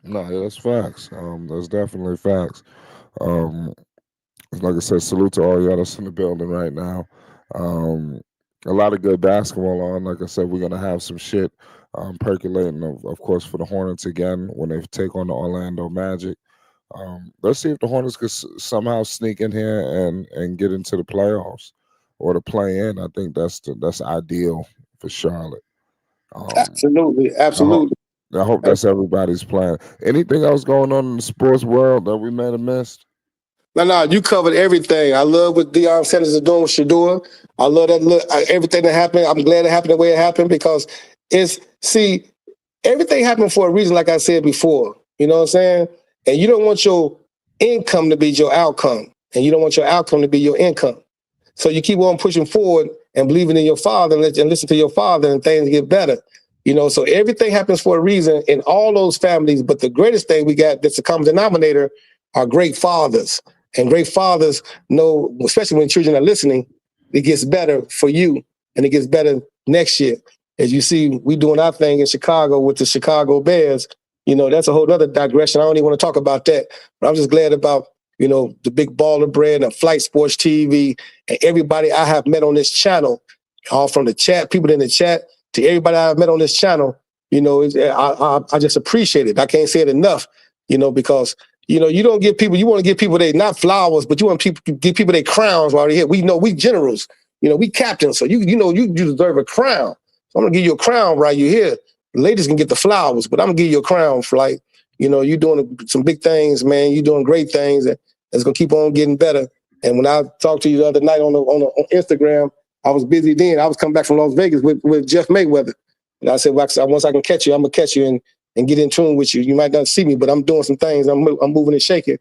No, yeah, that's facts. That's definitely facts. Um, like I said, salute to all y'all that's in the building right now. Um, a lot of good basketball on. Like I said, we're gonna have some shit percolating, of course, for the Hornets again when they take on the Orlando Magic. Let's see if the Hornets could somehow sneak in here and get into the playoffs or to play in. I think that's ideal for Charlotte. Absolutely, I hope, absolutely. I hope that's everybody's plan. Anything else going on in the sports world that we may have missed? No, you covered everything. I love what Deion Sanders is doing with Shador. I love that. Everything that happened. I'm glad it happened the way it happened because everything happened for a reason, like I said before. You know what I'm saying? And you don't want your income to be your outcome, and you don't want your outcome to be your income. So you keep on pushing forward and believing in your father and listen to your father, and things get better. So everything happens for a reason in all those families. But the greatest thing we got that's a common denominator are great fathers. And great fathers know, especially when children are listening, it gets better for you and it gets better next year. As you see, we doing our thing in Chicago with the Chicago Bears. That's a whole other digression. I don't even want to talk about that. But I'm just glad about, the Big Baller Bread and Flight Sports TV and everybody I have met on this channel, all from the chat, people in the chat, to everybody I've met on this channel. I just appreciate it. I can't say it enough, because you don't give people, you want to give people they not flowers, but you want people to give people their crowns while they're here. We know we generals, we captains. So you deserve a crown. So I'm gonna give you a crown while you're here. The ladies can get the flowers, but I'm gonna give you a crown for you're doing some big things, man. You're doing great things, and it's gonna keep on getting better. And when I talked to you the other night on Instagram, I was busy then. I was coming back from Las Vegas with Jeff Mayweather. And I said, well, once I can catch you, I'm gonna catch you and get in tune with you. You might not see me, but I'm doing some things. I'm moving and shaking.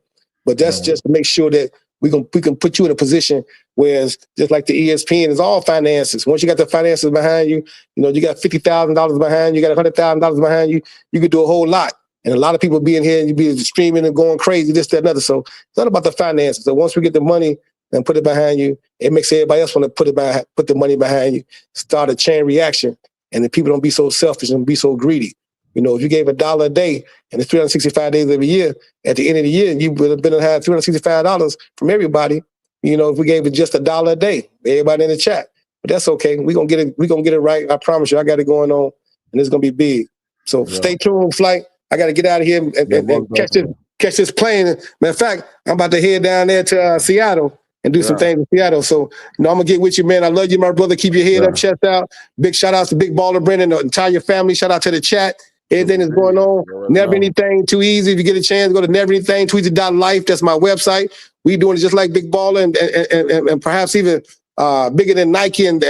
But that's just to make sure that we can put you in a position where it's just like the ESPN is all finances. Once you got the finances behind you, you got $50,000 behind you, you got $100,000 behind you, you could do a whole lot. And a lot of people being here and you be streaming and going crazy, this, that, and other. So it's not about the finances. So once we get the money and put it behind you, it makes everybody else want to put the money behind you, start a chain reaction. And then people don't be so selfish and be so greedy. If you gave $1 a day and it's 365 days of a year, at the end of the year, you would have been had $365 from everybody. If we gave it just $1 a day, everybody in the chat. But that's okay. We're gonna get it. We're gonna get it right. I promise you. I got it going on, and it's gonna be big. So stay tuned, Flight. I got to get out of here and catch this plane. Matter of fact, I'm about to head down there to Seattle and do some things in Seattle. So, I'm going to get with you, man. I love you, my brother. Keep your head up, chest out. Big shout outs to Big Baller Brendan, the entire family. Shout out to the chat. Everything that's going on. Never Anything Too Easy. If you get a chance, go to neveranythingtooeasy.life. That's my website. We doing it just like Big Baller and perhaps even bigger than Nike and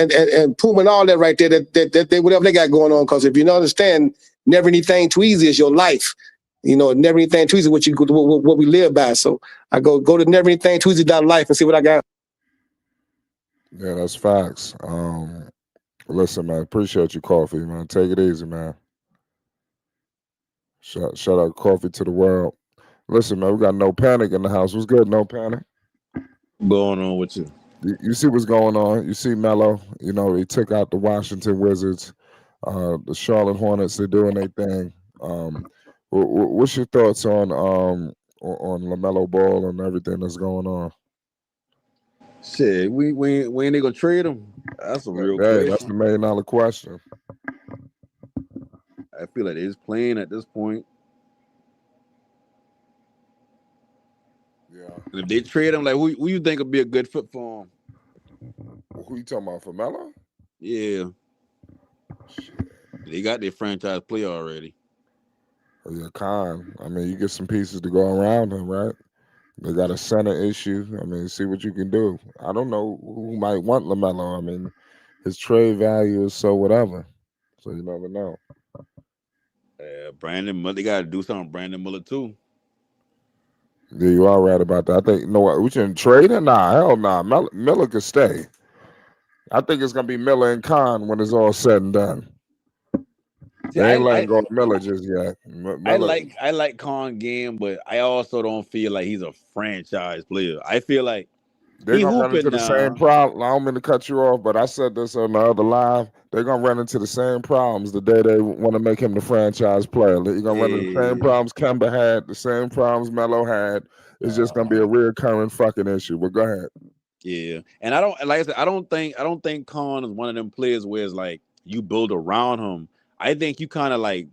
Puma and all that right there, that they whatever they got going on. Because if you don't understand, never anything too easy is your life. Never anything too easy what we live by. So I go to neveranythingtooeasy.life and see what I got. Yeah, that's facts. Listen, man, appreciate you, Coffee, man. Take it easy, man. Shout out Coffee to the world. Listen, man, we got No Panic in the house. What's good, No Panic? Going on with you? You see what's going on. You see Melo. He took out the Washington Wizards. The Charlotte Hornets, they're doing their thing. What's your thoughts on Lamelo Ball and everything that's going on? Shit, we ain't gonna trade him. That's a real Hey, question. that's the $1 million question. I feel like he's playing at this point. Yeah. And if they trade him, like who you think would be a good fit for him? Who you talking about, for Melo? Yeah. Shit. They got their franchise player already. Oh, yeah, Khan. I mean, you get some pieces to go around him, right? They got a center issue. I mean, see what you can do. I don't know who might want LaMelo. I mean, his trade value is so whatever. So you never know. Brandon Miller, they got to do something with Brandon Miller too. Yeah, you are right about that. I think, you know what, we shouldn't trade him? Nah, hell nah. Miller could stay. I think it's going to be Miller and Khan when it's all said and done. See, They ain't letting go of Miller just yet. Miller, I like Con game, but I also don't feel like he's a franchise player. I feel like they're he gonna run into hooping the same now. problem. I don't mean to cut you off, but I said this on the other live. They're gonna run into the same problems the day they want to make him the franchise player. You're gonna run into the same Yeah, problems Kemba had, the same problems Melo had. It's just gonna be a recurring fucking issue. But go ahead. yeah. And I don't like I said, I don't think Con is one of them players where it's like you build around him. I think you kind of like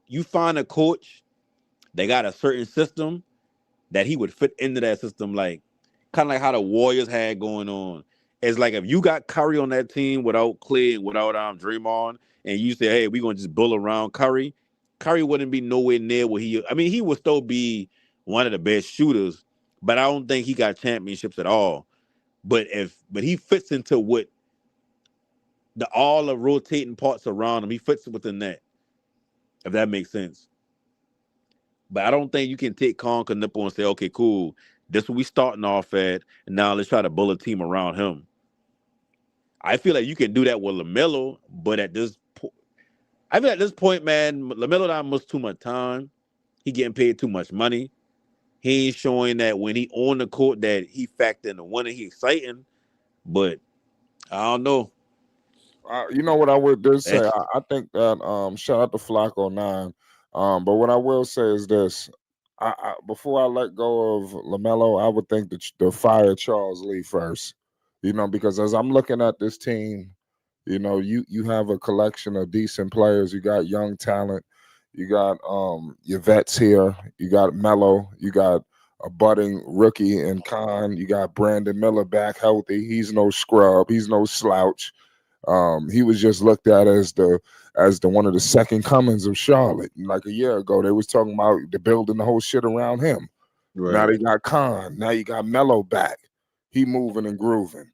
you find a coach that got a certain system that he would fit into that system, like kind of like how the Warriors had going on. It's like if you got Curry on that team without Clay and without Draymond, and you say, "Hey, we're gonna just build around Curry," Curry wouldn't be nowhere near what he. I mean, he would still be one of the best shooters, but I don't think he got championships at all. But he fits into what the all the rotating parts around him. He fits within that, if that makes sense. But I don't think you can take Con Knuckle and say, okay, cool. This is what we starting off at, and now let's try to build a team around him. I feel like you can do that with Lamelo, but I feel at this point, man, Lamelo not much too much time. He getting paid too much money. He ain't showing that when he on the court that he factor in the winning. He exciting, but I don't know. You know what I would just say? That's I think that shout out to Flacco 9. But what I will say is this: before I let go of Lamelo, I would think that the fire Charles Lee first. Because as I'm looking at this team, you have a collection of decent players. You got young talent. You got your vets here. You got Melo. You got a budding rookie in Khan. You got Brandon Miller back healthy. He's no scrub. He's no slouch. He was just looked at as the one of the second comings of Charlotte. Like a year ago, they was talking about the building the whole shit around him. Now right. they got Khan. Now you got Melo back. He moving and grooving.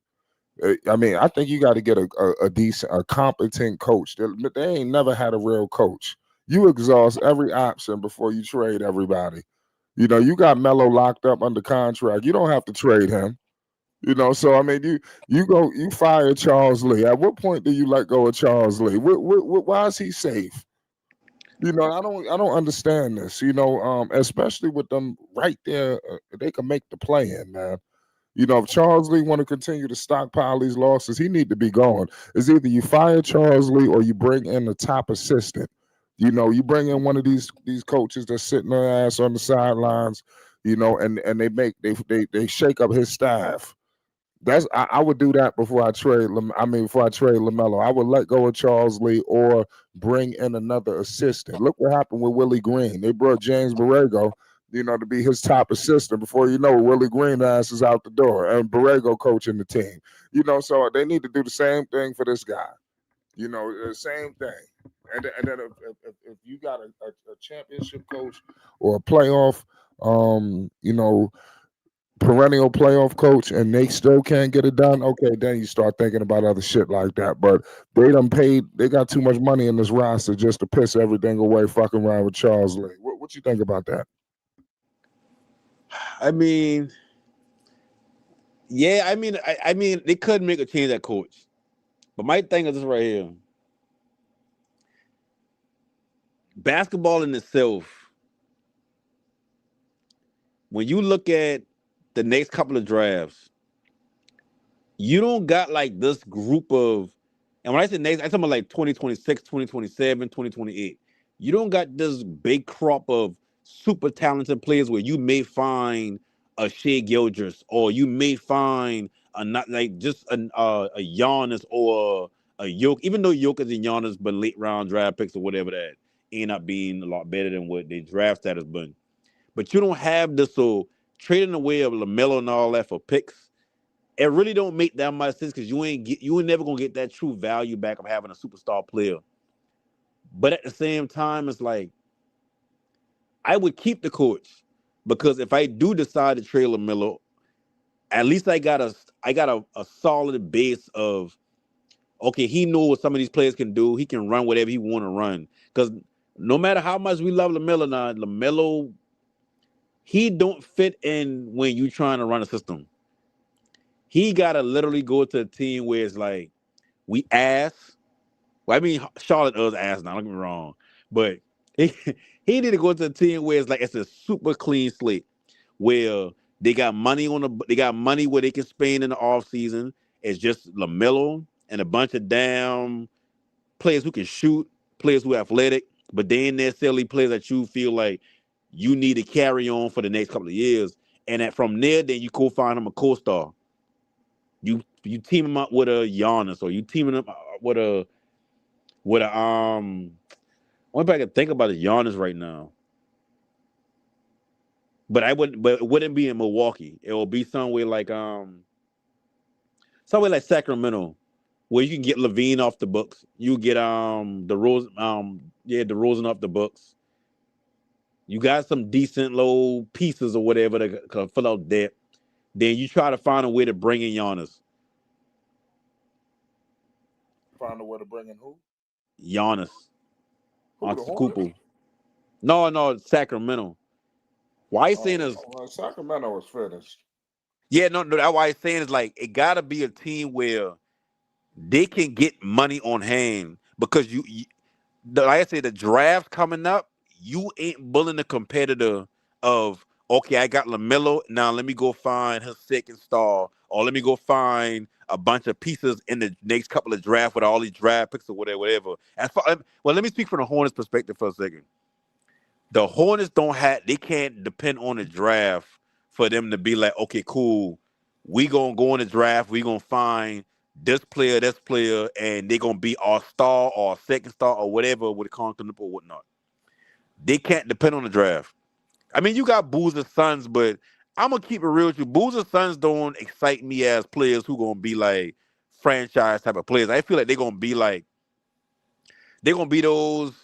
I mean, I think you got to get a decent, a competent coach. They ain't never had a real coach. You exhaust every option before you trade everybody. You got Melo locked up under contract. You don't have to trade him. So I mean, you fire Charles Lee. At what point do you let go of Charles Lee? Why is he safe? I don't understand this. Especially with them right there, they can make the play in, man. If Charles Lee want to continue to stockpile these losses, he need to be gone. It's either you fire Charles Lee or you bring in the top assistant. You bring in one of these coaches that's sitting their ass on the sidelines. And they shake up his staff. I would do that before I trade. Before I trade Lamelo, I would let go of Charles Lee or bring in another assistant. Look what happened with Willie Green. They brought James Borrego, to be his top assistant. Before you know it, Willie Green ass is out the door, and Borrego coaching the team. So they need to do the same thing for this guy. The same thing. And then if you got a championship coach or a playoff, perennial playoff coach and they still can't get it done, okay, then you start thinking about other shit like that. But they got too much money in this roster just to piss everything away fucking around with Charles Lee. What you think about that? I mean, yeah. I mean, they could make a change at coach, but my thing is this right here: basketball in itself. When you look at the next couple of drafts, you don't got like this group of, and when I say next, I'm talking about like 2026, 2027, 2028. You don't got this big crop of super talented players where you may find a Shea Gildress or you may find a not like just a Giannis or a Yoke, even though Yoke is a Giannis, but late round draft picks or whatever that end up being a lot better than what they draft status been. But you don't have this, so trading away of LaMelo and all that for picks, it really don't make that much sense because you ain't never gonna get that true value back of having a superstar player. But at the same time, it's like I would keep the coach because if I do decide to trade LaMelo, at least I got a solid base of okay, he knows what some of these players can do. He can run whatever he want to run. Because no matter how much we love Lamelo, now Lamelo, he don't fit in when you trying to run a system. He gotta literally go to a team where it's like we ass. Well, I mean Charlotte is ass now. Don't get me wrong, but he, he need to go to a team where it's like it's a super clean slate, where they got money where they can spend in the off season. It's just Lamelo and a bunch of damn players who can shoot, players who are athletic, but they ain't necessarily players that you feel like you need to carry on for the next couple of years. And that from there, then you go find him a co-star. You team him up with a Giannis, or you teaming up with a. Only thing I can think about is Giannis right now. But it wouldn't be in Milwaukee. It will be somewhere like Sacramento, where you can get Levine off the books. You get the Rosen off the books. You got some decent low pieces or whatever that can fill out debt. Then you try to find a way to bring in Giannis. Find a way to bring in who? Giannis Who, the onto the Hornets? Cooper. No, Sacramento. Why he's saying is Well, Sacramento is finished. no. That's why he's saying is like it gotta be a team where they can get money on hand because like I said, the draft coming up, you ain't bullying the competitor of okay, I got Lamelo. Now let me go find his second star, or let me go find a bunch of pieces in the next couple of drafts with all these draft picks or whatever. Well, let me speak from the Hornets' perspective for a second. The Hornets they can't depend on the draft for them to be like, okay, cool, we gonna go in the draft, we gonna find this player, and they gonna be our star or second star or whatever with a continent or whatnot. They can't depend on the draft. I mean, you got Boozer's sons, but I'm gonna keep it real with you. Boozer's sons don't excite me as players who gonna be like franchise type of players. I feel like they're gonna be those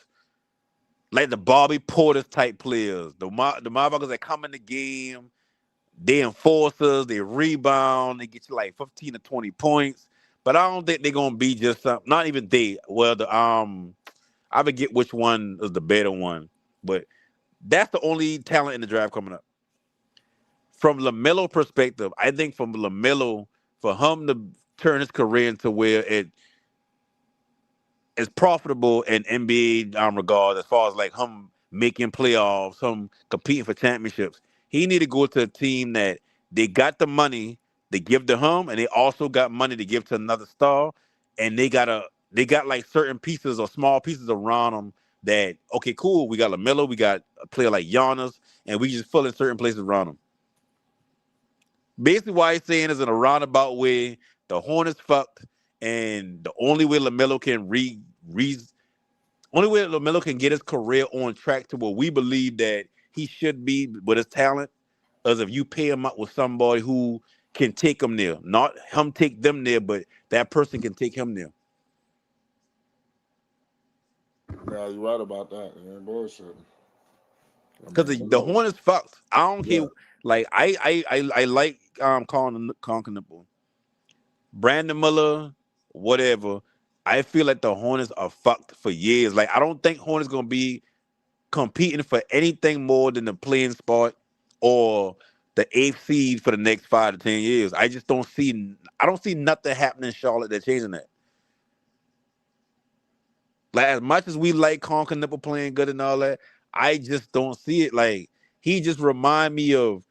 like the Bobby Portis type players, the motherfuckers that come in the game, they enforcers, they rebound, they get you like 15 to 20 points. But I don't think they're gonna be just not even they. Well, I forget which one is the better one, but that's the only talent in the draft coming up. From Lamelo perspective, I think from Lamelo, for him to turn his career into where it is profitable in NBA regard, as far as like him making playoffs, him competing for championships, he need to go to a team that they got the money to give to him, and they also got money to give to another star, and they got like certain pieces or small pieces around them that okay, cool, we got Lamelo, we got a player like Giannis, and we just fill in certain places around them. Basically, why he's saying is in a roundabout way, the Hornets fucked, and the only way Lamelo can only way Lamelo can get his career on track to where we believe that he should be with his talent is if you pay him up with somebody who can take him there, not him take them there, but that person can take him there. Yeah, you're right about that. Yeah, bullshit. I Because mean, the Hornets fucked. I don't care. yeah. Like I like calling the Brandon Miller, whatever. I feel like the Hornets are fucked for years. Like I don't think Hornets gonna be competing for anything more than the playing spot or the eighth seed for the next 5 to 10 years. I just don't see. I don't see nothing happening in Charlotte that's changing that. Like as much as we like Conker Nipple playing good and all that, I just don't see it. Like he just remind me of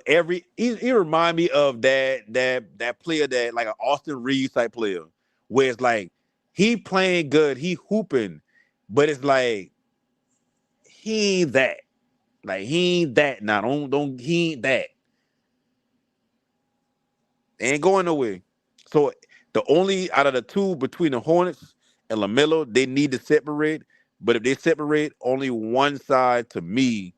every he remind me of that player that like an Austin Reeves type player where it's like he playing good, he hooping, but it's like he ain't that. Like he ain't that now. Don't he ain't that. They ain't going nowhere. So the only out of the two between the Hornets and LaMelo, they need to separate. But if they separate, only one side to me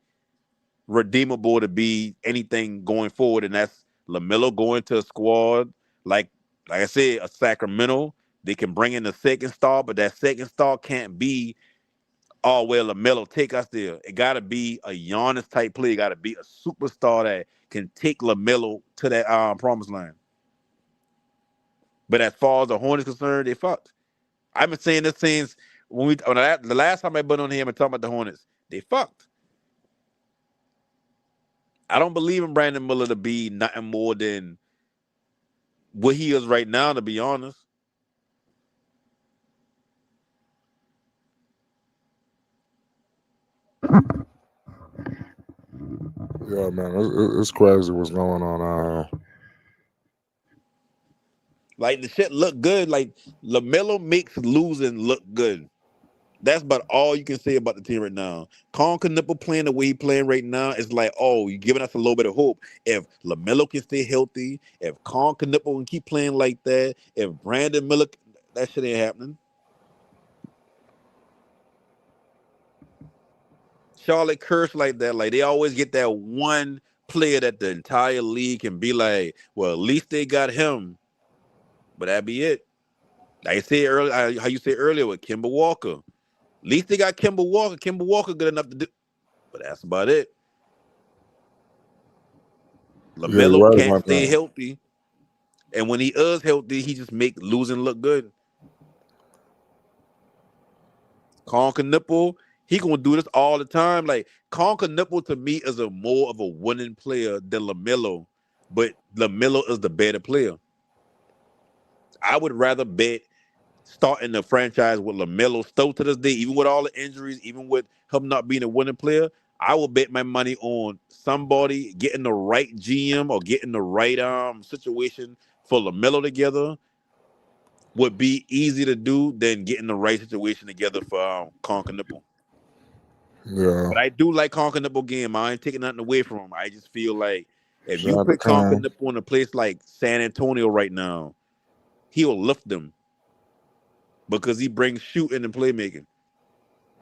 redeemable to be anything going forward, and that's LaMelo going to a squad like like I said, a Sacramento. They can bring in the second star, but that second star can't be oh well, LaMelo take us there. It got to be a Giannis type play. It got to be a superstar that can take LaMelo to that promised land. But as far as the Hornets concerned, they fucked. I've been saying this since the last time I been on him and talking about the Hornets, they fucked. I don't believe in Brandon Miller to be nothing more than what he is right now, to be honest. Yeah, man, it's crazy what's going on out here. Like, the shit look good. Like, LaMelo makes losing look good. That's about all you can say about the team right now. Colin Knuckle playing the way he playing right now is like, oh, you're giving us a little bit of hope. If LaMelo can stay healthy, if Colin Knuckle can keep playing like that, if Brandon Miller, that shit ain't happening. Charlotte curse like that. Like, they always get that one player that the entire league can be like, well, at least they got him. But that be it. Like I said earlier, how you said earlier with Kemba Walker. At least they got Kemba Walker. Kemba Walker good enough to do. But that's about it. Yeah, you're LaMelo right can't about stay that. healthy. And when he is healthy, he just make losing look good. Conker Nipple, he gonna do this all the time. Like, Conker Nipple to me is a more of a winning player than LaMelo, but LaMelo is the better player. I would rather bet starting the franchise with LaMelo still to this day, even with all the injuries, even with him not being a winning player. I will bet my money on somebody getting the right GM or getting the right situation for LaMelo together would be easy to do than getting the right situation together for Conker Nipple. Yeah, But I do like Conker Nipple game. I ain't taking nothing away from him. I just feel like if you shout out to put Conker Cam. Nipple in a place like San Antonio right now, he'll lift them because he brings shooting and playmaking.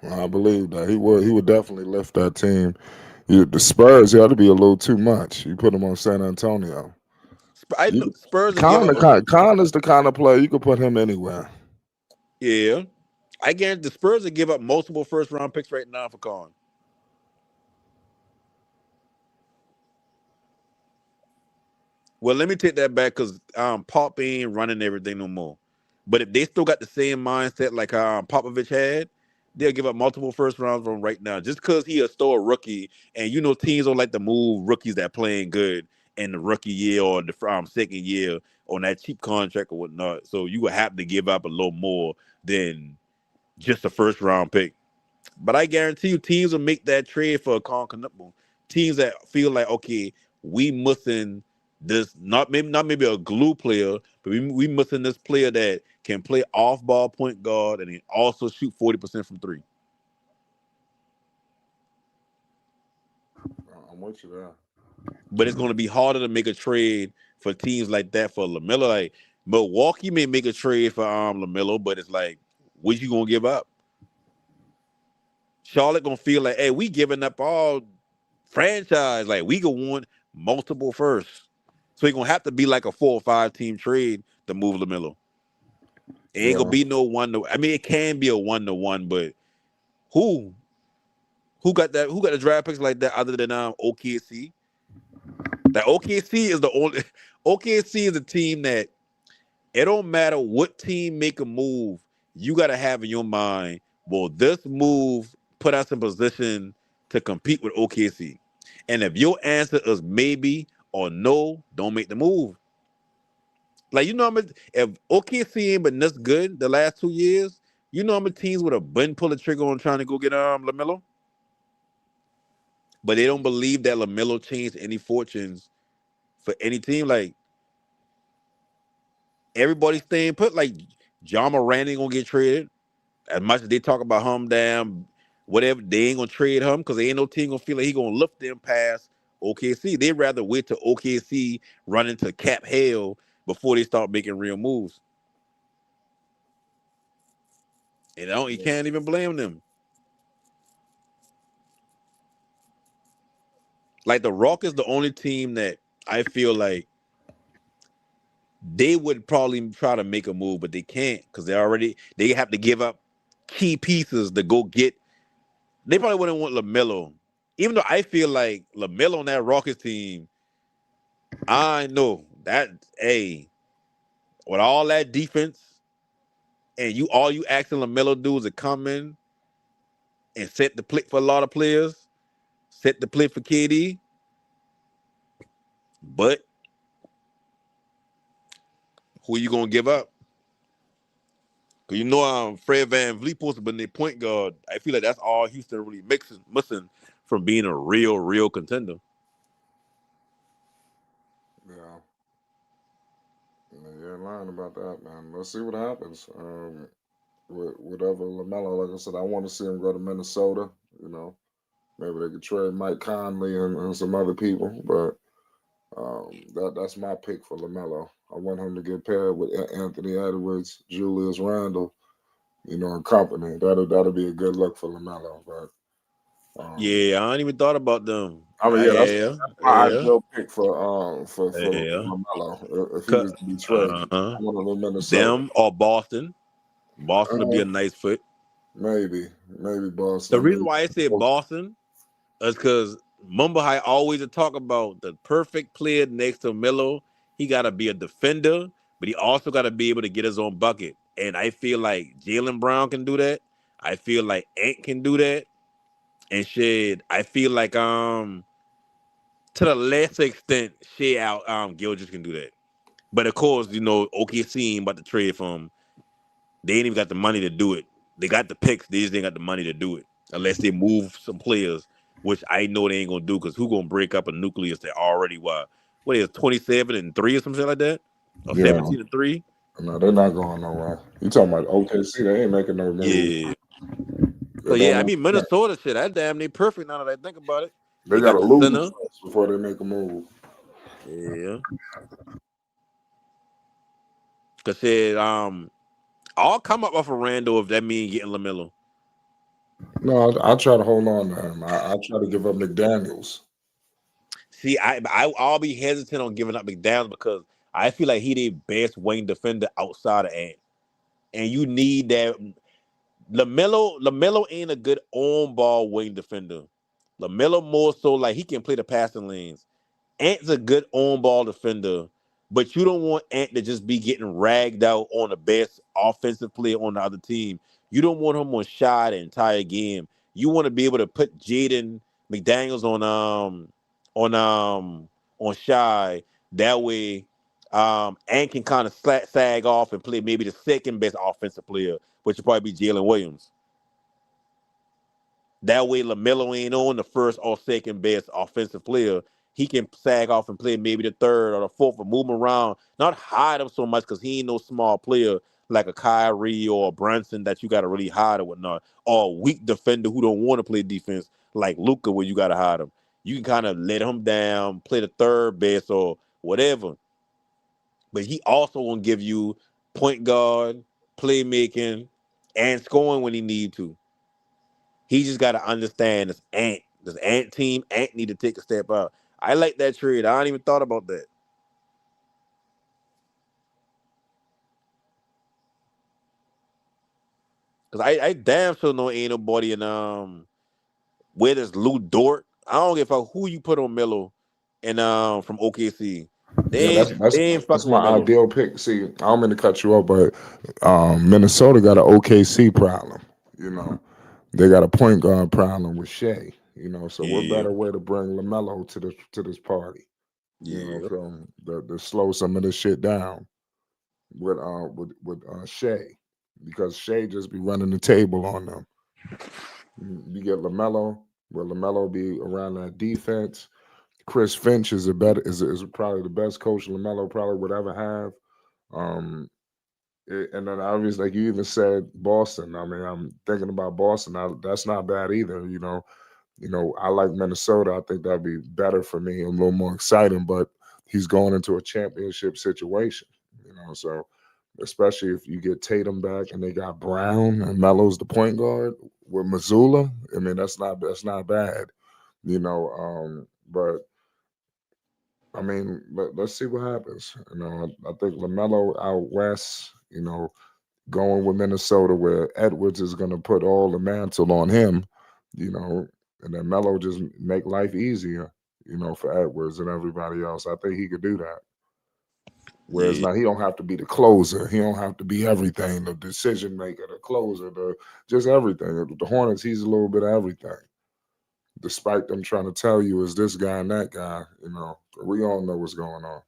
I believe that he would definitely lift that team. The Spurs, he ought to be a little too much. You put him on San Antonio. I know You, Spurs will give up. Con is the kind of player you could put him anywhere. Yeah, I guarantee the Spurs will give up multiple first round picks right now for Con. Well, let me take that back because Pop ain't running everything no more. But if they still got the same mindset like Popovich had, they'll give up multiple first rounds from right now. Just because he a store rookie, and teams don't like to move rookies that playing good in the rookie year or the second year on that cheap contract or whatnot. So you would have to give up a little more than just a first round pick. But I guarantee you, teams will make that trade for a Colin Knuckle. Teams that feel like, okay, we missing this not maybe a glue player, but we missing this player that can play off ball point guard and he also shoot 40% from three. I'm with you there. But it's going to be harder to make a trade for teams like that for LaMelo. Like, Milwaukee may make a trade for LaMelo, but it's like, what you gonna give up? Charlotte gonna feel like, hey, we giving up all franchise. Like, we gonna want multiple firsts. So he gonna have to be like a 4 or 5 team trade to move LaMelo. It ain't gonna Yeah, be no one to. I mean, it can be a 1-to-1, but who who got that? Who got the draft picks like that other than OKC? That OKC is the only. OKC is a team that it don't matter what team make a move. You gotta have in your mind, will this move put us in position to compete with OKC? And if your answer is maybe or no, don't make the move. Like, if OKC ain't been this good the last 2 years, how many teams would have been pull the trigger on trying to go get LaMelo? But they don't believe that LaMelo changed any fortunes for any team. Like, everybody's staying put. Like, John Moran ain't gonna get traded. As much as they talk about him, damn, whatever, they ain't gonna trade him because they ain't no team gonna feel like he gonna lift them past OKC. They'd rather wait till OKC run into cap hell before they start making real moves. And you can't even blame them. Like, the Rock is the only team that I feel like they would probably try to make a move, but they can't because they have to give up key pieces to go get. They probably wouldn't want LaMelo, even though I feel like LaMelo on that Rockets team. I know that, hey, with all that defense, and all you asking Lamelo do is to come in and set the play for a lot of players, set the play for KD, but who you gonna give up? Cause Fred Van Vliet supposed to be their point guard. I feel like that's all Houston really missing from being a real contender. Yeah. You're lying about that, man. Let's see what happens. With whatever Lamelo, like I said, I want to see him go to Minnesota. You know, maybe they could trade Mike Conley and some other people, but that's my pick for Lamelo. I want him to get paired with Anthony Edwards, Julius Randle, and company. That'll be a good look for Lamelo. But Yeah, I ain't even thought about them. I mean, yeah, that's my Yeah. ideal pick for Yeah. Lamelo. If he was to be traded, I want him in Minnesota. Them or Boston. Boston would be a nice fit. Maybe The Boston. I reason mean, why I said Boston is because Mumba High always talk about the perfect player next to Melo. He got to be a defender, but he also got to be able to get his own bucket. And I feel like Jaylen Brown can do that. I feel like Ant can do that. And shit, I feel like to the lesser extent, shit out Gilgis can do that. But of course, OKC ain't about to trade for him. They ain't even got the money to do it. They got the picks. They just ain't got the money to do it unless they move some players, which I know they ain't gonna do because who gonna break up a nucleus that already what is 27-3 or something like that, or yeah. 17-3? No, they're not going nowhere. You talking about OKC? They ain't making no moves. Yeah. So yeah, I mean Minnesota shit. That damn near perfect now that I think about it. They got gotta the lose center before they make a move. Yeah. Cause shit, I'll come up off of Randall if that means getting Lamelo. No, I'll try to hold on to him. I'll try to give up McDaniels. See, I'll be hesitant on giving up McDaniels because I feel like he the best wing defender outside of Ant, and you need that. Lamelo ain't a good on ball wing defender. Lamelo more so like he can play the passing lanes. Ant's a good on ball defender, but you don't want Ant to just be getting ragged out on the best offensive player on the other team. You don't want him on shy the entire game. You want to be able to put Jaden McDaniels on shy. That way, Ant can kind of sag off and play maybe the second best offensive player, which would probably be Jalen Williams. That way, LaMelo ain't on the first or second best offensive player. He can sag off and play maybe the third or the fourth or move him around. Not hide him so much because he ain't no small player like a Kyrie or a Brunson that you got to really hide or whatnot. Or a weak defender who don't want to play defense like Luka where you got to hide him. You can kind of let him down, play the third best or whatever. But he also going to give you point guard, playmaking, and scoring when he need to. He just got to understand this Ant team. Ant need to take a step out. I like that trade. I ain't even thought about that. Cause I damn sure know ain't nobody in where does Lou Dort. I don't give a fuck who you put on Melo and from OKC. Yeah, They ain't that's fucking with my Melo. ideal pick. See, I don't mean to cut you off, but Minnesota got an OKC problem. They got a point guard problem with Shea. So what Yeah, better way to bring Lamelo to this party? yeah, To slow some of this shit down with Shea, because Shea just be running the table on them. You get Lamelo, where Lamelo be around that defense. Chris Finch is is probably the best coach Lamelo probably would ever have. And then obviously, like you even said, Boston. I mean, I'm thinking about Boston. That's not bad either. I like Minnesota. I think that'd be better for me, a little more exciting. But he's going into a championship situation. So especially if you get Tatum back and they got Brown and Melo's the point guard with Missoula. I mean, that's not bad. But I mean, let's see what happens. I think Lamelo out west. Going with Minnesota where Edwards is going to put all the mantle on him. And then Melo just make life easier. For Edwards and everybody else. I think he could do that. Whereas now he don't have to be the closer. He don't have to be everything, the decision maker, the closer, just everything. The Hornets, he's a little bit of everything. Despite them trying to tell you is this guy and that guy, we all know what's going on.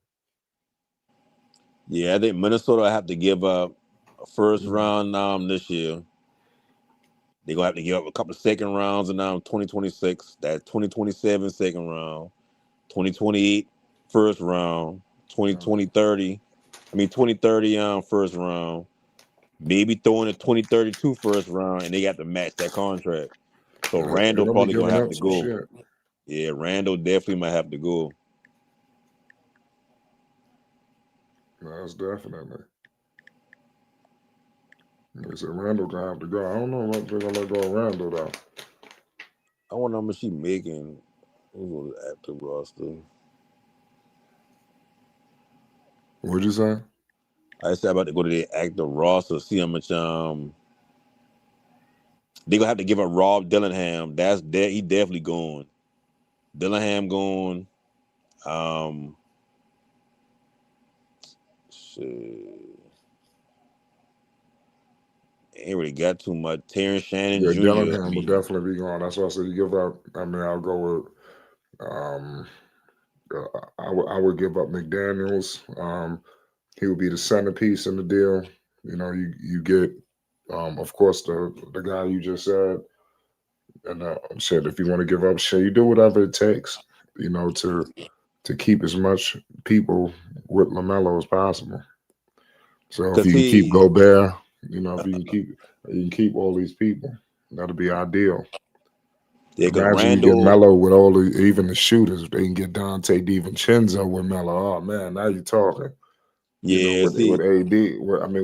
Yeah, I think Minnesota will have to give up a first round this year. They're going to have to give up a couple of second rounds in 2026. That 2027 second round, 2028 first round, 2030 first round. Maybe throw in a 2032 first round, and they got to match that contract. So Randall They'll be probably going giving to have up to some go. shit. Yeah, Randall definitely might have to go. That's definitely. They said Randall gonna have to go. I don't know what they're gonna let go of Randall though. I wonder how much she making. Who's on the active roster? What'd you say? I said about to go to the active roster, see how much they gonna have to give up Rob Dillingham. That's dead. He definitely going. Dillingham going. Shit. Ain't really got too much. Terrence Shannon Yeah, Jr. I Dillingham will mean, definitely be gone. That's why I said you give up. I mean, I'll go with. I would give up McDaniel's. He would be the centerpiece in the deal. You get, of course, the guy you just said, and said if you want to give up shit, you do whatever it takes. To keep as much people with Lamelo as possible. So if cause you can keep he, Gobert, if you can keep all these people, that'll be ideal. yeah, cause Imagine you get Randall, Melo with even the shooters. They can get Dante DiVincenzo with Melo. Oh man, now you're talking. yeah. With See, AD.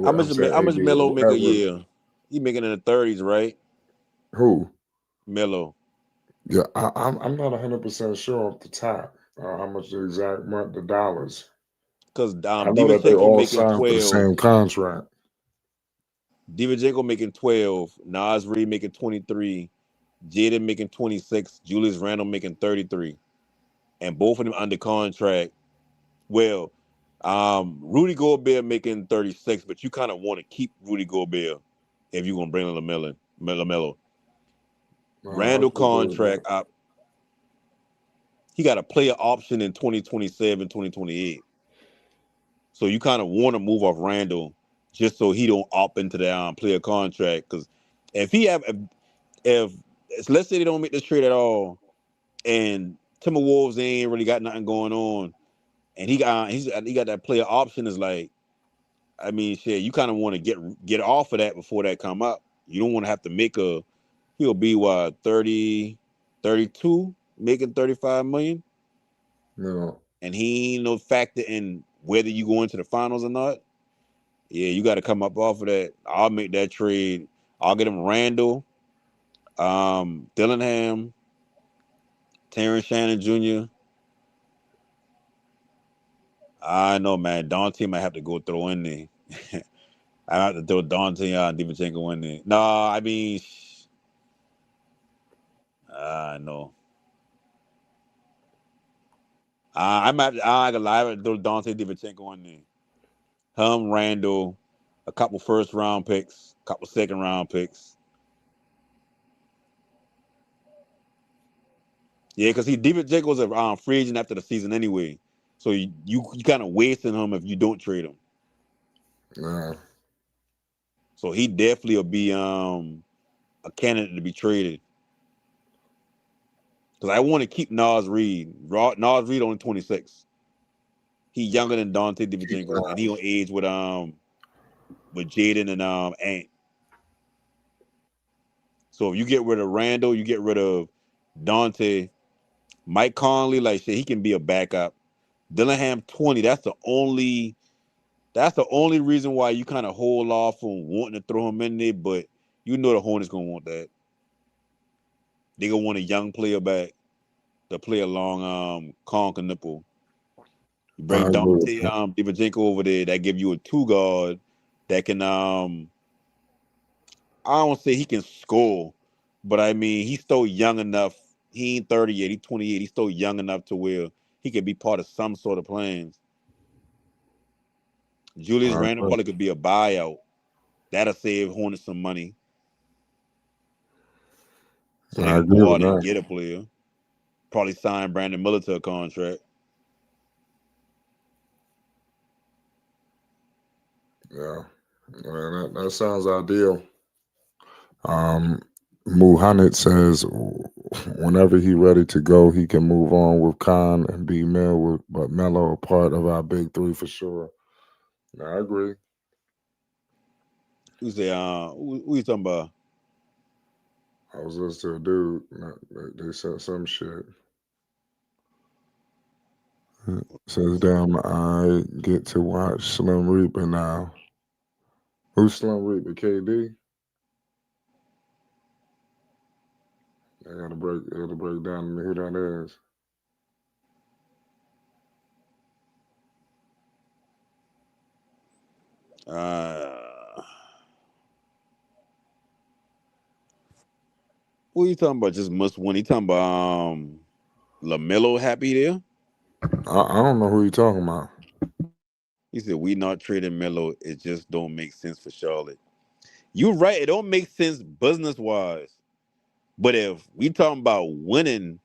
I'm saying how much AD with Melo make a whoever. year? He making in the 30s, right? Who? Melo, Yeah, I'm not 100% sure off the top how much the dollars. cause I know that they Divincenko all making signed for the 12. same contract. Divincenko making 12. Nas Reed making 23. Jaden making 26. Julius Randle making 33. And both of them under contract. Well, Rudy Gobert making 36, but you kind of want to keep Rudy Gobert if you're gonna bring Lamelo. I Randall could agree with that. contract up. He got a player option in 2027, 2028. So you kind of want to move off Randall just so he don't opt into the player contract. Because if he have if let's say they don't make this trade at all, and Timberwolves ain't really got nothing going on, and he got that player option, is like, I mean, shit, you kind of want to get off of that before that come up. You don't want to have to make he'll be what, 30, 32, making 35 million, No. and he ain't no factor in whether you go into the finals or not. Yeah, you got to come up off of that. I'll make that trade. I'll get him Randall, Dillingham, Terrence Shannon Jr. I know, man. Dante might have to go throw in there. I have to throw Dante DiVincenzo in there. No, I mean, I know. I gonna lie, I have to throw Dante DiVincenzo in there. Randall, a couple first round picks, a couple second round picks. Yeah, because DiVincenzo's a free agent after the season anyway. So you kind of wasting him if you don't trade him. Yeah. So he definitely will be a candidate to be traded. Because I want to keep Nas Reed. Nas Reed only 26. He younger than Dante DiVincenzo, and he on age with Jaden and Ant. So if you get rid of Randall, you get rid of Dante. Mike Conley, like shit, he can be a backup. Dillingham 20. That's the only reason why you kind of hold off on wanting to throw him in there, but you know the Hornets gonna want that. They gonna want a young player back to play along Conk and Nipple. You I bring agree with Dante you. DiVincenzo over there, that give you a two guard that can I don't say he can score, but I mean he's still young enough. He ain't 30 yet, he's 28, he's still young enough to where he can be part of some sort of plans. Julius I Randle agree. probably could be a buyout. That'll save Hornets some money, so they I can agree go with out and that. get a player. Probably sign Brandon Miller to a contract. Yeah, that sounds ideal. Um, Muhammad says whenever he ready to go, he can move on with Khan and B Mill, but Melo a part of our big three for sure. I agree. Who say? Who you talking about? I was listening to a dude. They said some shit. Says, damn, I get to watch Slim Reaper now. Who's Slim Reaper? KD? I gotta break down who that is. Uh, who you talking about? Just must win. He talking about Lamelo happy there. I don't know who you talking about. He said we not trading Melo. It just don't make sense for Charlotte. You right. It don't make sense business wise. But if we talking about winning,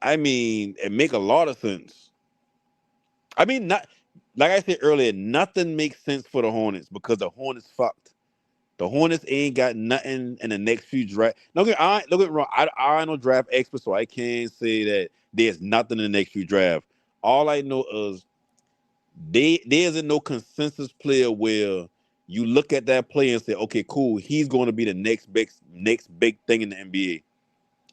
I mean, it make a lot of sense. I mean, not like I said earlier, nothing makes sense for the Hornets because the Hornets fucked. The Hornets ain't got nothing in the next few draft. Look at wrong. I no draft expert, so I can't say that there's nothing in the next few draft. All I know is there isn't no consensus player where you look at that player and say, okay, cool, he's going to be the next big thing in the NBA.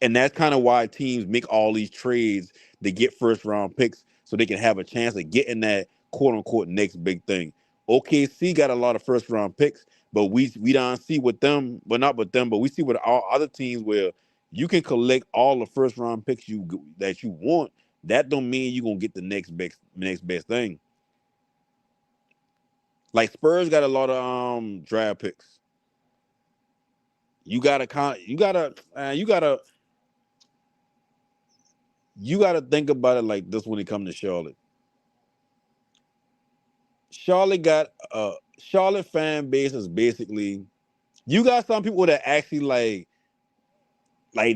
And that's kind of why teams make all these trades to get first round picks so they can have a chance of getting that quote unquote next big thing. OKC got a lot of first round picks, but we don't see with them, but not with them, but we see with all other teams where you can collect all the first round picks that you want. That don't mean you're gonna get the next best thing. Like Spurs got a lot of draft picks. You gotta you gotta think about it like this when it comes to Charlotte. Charlotte fan base is basically you got some people that actually like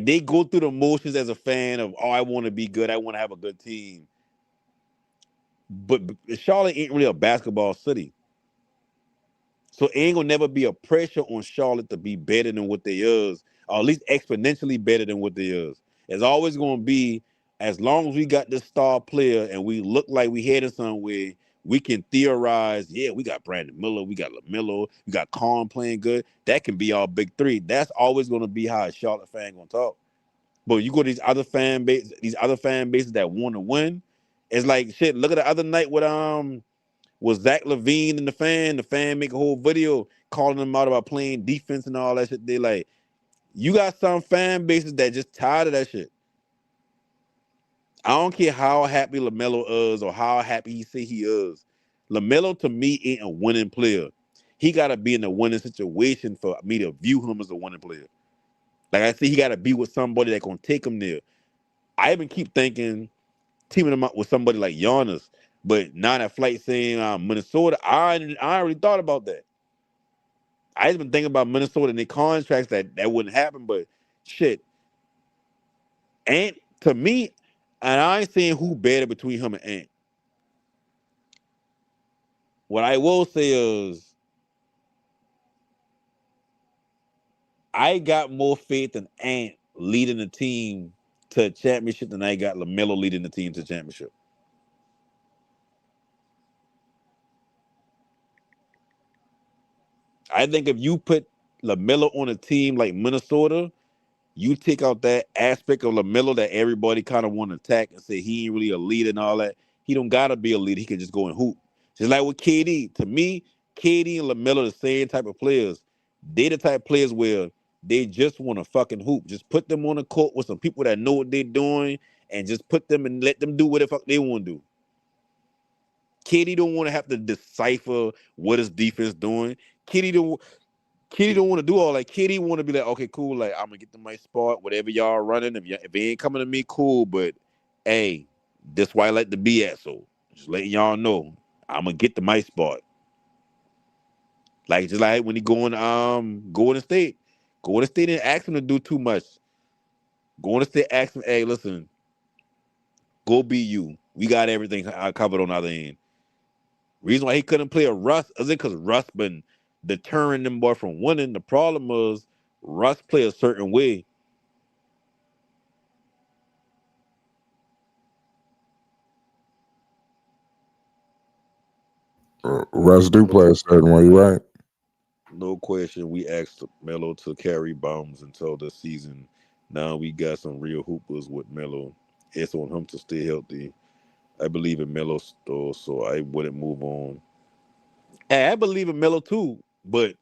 they go through the motions as a fan of I want to be good, I want to have a good team. But Charlotte ain't really a basketball city. So it ain't gonna never be a pressure on Charlotte to be better than what they is, or at least exponentially better than what they is. It's always gonna be as long as we got this star player and we look like we headed somewhere, we can theorize. Yeah, we got Brandon Miller, we got Lamelo, we got Karn playing good. That can be our big three. That's always gonna be how a Charlotte fan gonna talk. But you go to these other fan bases that want to win. It's like shit. Look at the other night with was Zach Levine and the fan. The fan make a whole video calling them out about playing defense and all that shit. They like, you got some fan bases that just tired of that shit. I don't care how happy LaMelo is or how happy he say he is. LaMelo to me ain't a winning player. He gotta be in a winning situation for me to view him as a winning player. Like I said, he gotta be with somebody that gonna take him there. I even keep thinking teaming him up with somebody like Giannis, but now that flight saying Minnesota, I already thought about that. I just been thinking about Minnesota and their contracts that wouldn't happen, but shit. Ant to me, and I ain't saying who better between him and Ant. What I will say is I got more faith in Ant leading the team to a championship than I got LaMelo leading the team to championship. I think if you put LaMelo on a team like Minnesota, you take out that aspect of LaMelo that everybody kind of want to attack and say he ain't really a leader and all that. He don't gotta be a leader. He can just go and hoop. Just like with KD. To me, KD and LaMelo the same type of players. They the type of players where they just want to fucking hoop. Just put them on the court with some people that know what they're doing and just put them and let them do what the fuck they want to do. KD don't want to have to decipher what his defense doing. KD don't Kitty don't want to do all that. Kitty want to be like, okay, cool. Like I'm gonna get to my spot, whatever y'all running. If it ain't coming to me, cool. But hey, this why I like to be at. So just letting y'all know, I'm gonna get the my spot. Like just like when he Golden State. Golden State didn't ask him to do too much. Golden State asked him, hey, listen, go be you. We got everything covered on the other end. Reason why he couldn't play a Russ isn't because Russ been deterring them boy from winning. The problem was Russ play a certain way. Russ do play a certain way, right? No question. We asked Melo to carry bombs until the season. Now we got some real hoopers with Melo. It's on him to stay healthy. I believe in Melo still, so I wouldn't move on. Hey, I believe in Melo too, but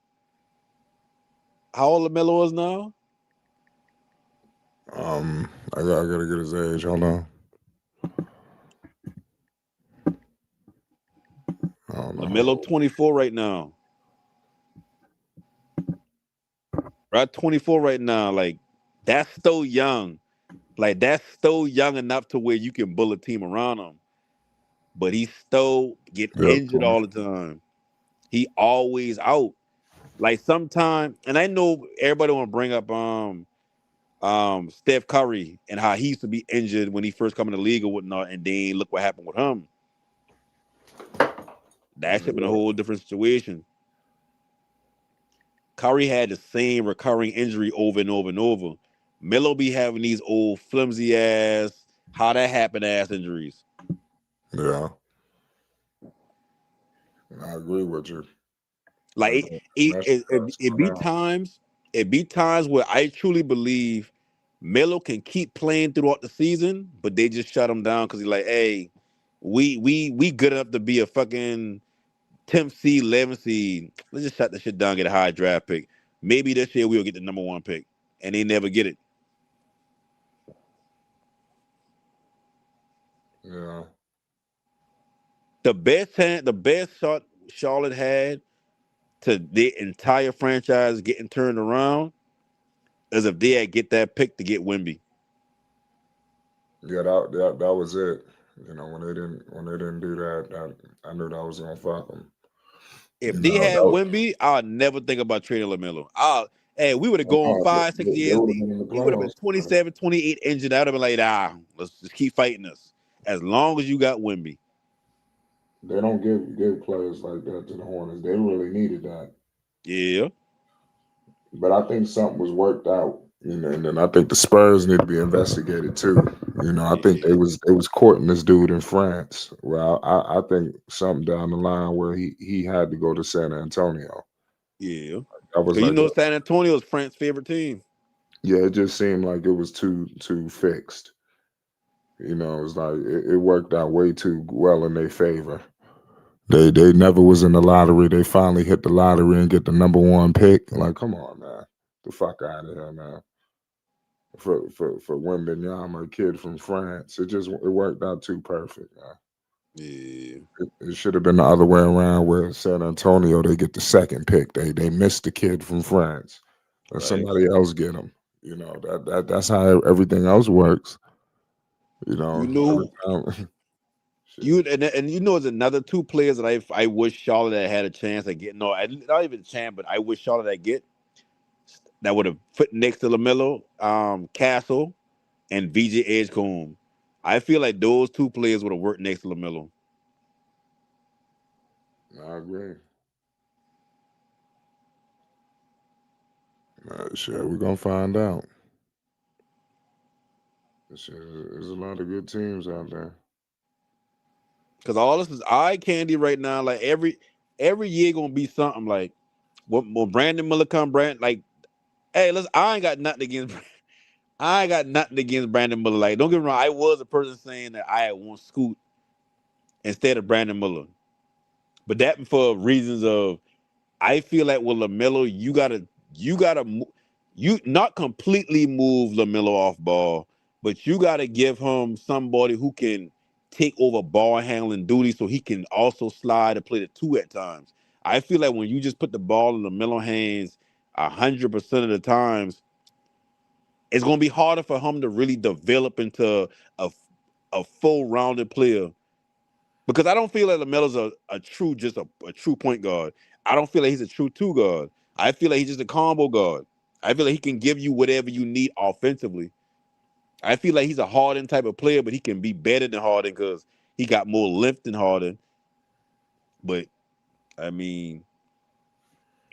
how old Melo is now? I gotta get his age. Hold on. I don't LaMelo know. 24 right now. Right, 24 right now. Like that's still young. Like that's still young enough to where you can build a team around him. But he still get Yep, injured all the time. He always out. Like sometime, and I know everybody want to bring up Steph Curry and how he used to be injured when he first come in the league or whatnot, and then look what happened with him. That should have been a whole different situation. Curry had the same recurring injury over and over and over. Melo be having these old flimsy ass, how that happened ass injuries. Yeah, I agree with you. Like That, that shit hurts it my be mouth. times, where I truly believe Melo can keep playing throughout the season, but they just shut him down because he's like, hey, we good enough to be a fucking 10th seed, 11th seed. Let's just shut the shit down, get a high draft pick. Maybe this year we'll get the number one pick, and they never get it. Yeah, The best shot Charlotte had to the entire franchise getting turned around is if they had get that pick to get Wemby. yeah, that was it. You know, when they didn't do that, I knew that was gonna fuck them. If You they know, had Wemby, I'd never think about trading Lamelo. Hey, we would have gone five, six they years. would have been in the He would have been playoffs. 27, 28 injured. I'd have been like, let's just keep fighting us. As long as you got Wemby. They don't give players like that to the Hornets. They really needed that. Yeah. But I think something was worked out, you know, and then I think the Spurs need to be investigated too. You know, I think Yeah. they was courting this dude in France. Well, I think something down the line where he had to go to San Antonio. Yeah. I was Because you like, know San Antonio is France's favorite team. yeah, it just seemed like it was too fixed. You know, it was like it worked out way too well in their favor. They never was in the lottery. They finally hit the lottery and get the number one pick. Like, come on, man, the fuck out of here, man. For Wembenyama, a kid from France, it worked out too perfect, man. Yeah. It should have been the other way around, where San Antonio they get the second pick. They missed the kid from France, and Facts. somebody else get him. You know that's how everything else works. You You know, every know, time. Shit. you and you know, there's another two players that I wish Charlotte had a chance at getting. No, not even a chance, but I wish Charlotte had get that would have fit next to Lamelo, Castle, and VJ Edgecombe. I feel like those two players would have worked next to Lamelo. I agree. Shit, we're gonna find out. Shit, there's a lot of good teams out there. Because all this is eye candy right now. Like every year gonna be something. Like when Brandon Miller come, like, hey, listen, I ain't got nothing against. I ain't got nothing against Brandon Miller. Like, don't get me wrong, I was a person saying that I had want Scoot instead of Brandon Miller, but that for reasons of I feel like with Lamelo, you not completely move Lamelo off ball, but you gotta give him somebody who can take over ball handling duty, so he can also slide and play the two at times. I feel like when you just put the ball in Lamelo hands 100% of the times, it's gonna be harder for him to really develop into a a full rounded player Because I don't feel like Lamelo's a true point guard. I don't feel like he's a true two guard. I feel like he's just a combo guard. I feel like he can give you whatever you need offensively. I feel like he's a Harden type of player, but he can be better than Harden because he got more length than Harden. But I mean,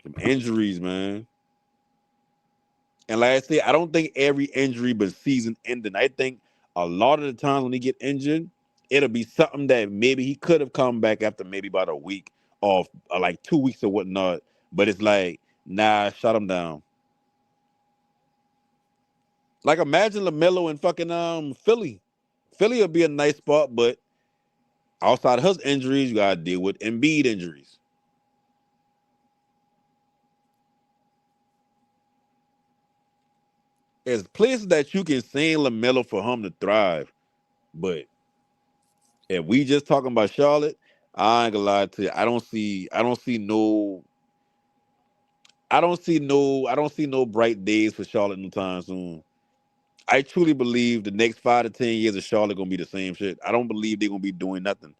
some injuries, man. And like I said, I don't think every injury but season ending. I think a lot of the times when he get injured, it'll be something that maybe he could have come back after maybe about a week or like 2 weeks or whatnot. But it's like, nah, shut him down. Like imagine LaMelo in fucking Philly. Philly would be a nice spot, but outside of his injuries, you gotta deal with Embiid injuries. There's places that you can send LaMelo for him to thrive, but if we just talking about Charlotte, I ain't gonna lie to you. I don't see no bright days for Charlotte no time soon. I truly believe the next 5 to 10 years of Charlotte gonna be the same shit. I don't believe they're gonna be doing nothing.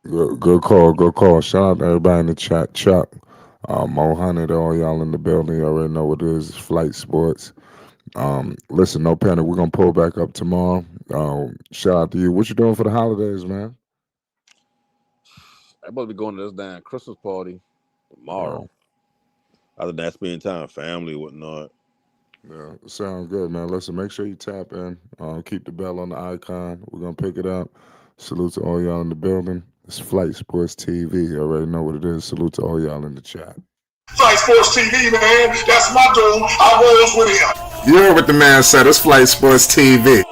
Good call. Good call. Shout out to everybody in the chat. Chuck, Mohammed, all y'all in the building. You already know what it is. It's Flight Sports. Listen, no panic. We're gonna pull back up tomorrow. Shout out to you. What you doing for the holidays, man? I'm about to be going to this damn Christmas party tomorrow. Oh, Other than that, spending time with family, whatnot. yeah, sounds good, man. Listen, make sure you tap in. Keep the bell on the icon. We're gonna pick it up. Salute to all y'all in the building. It's Flight Sports TV. You already know what it is. Salute to all y'all in the chat. Flight Sports TV, man. That's my dude. I rolls with him. You heard what the man said. It's Flight Sports TV.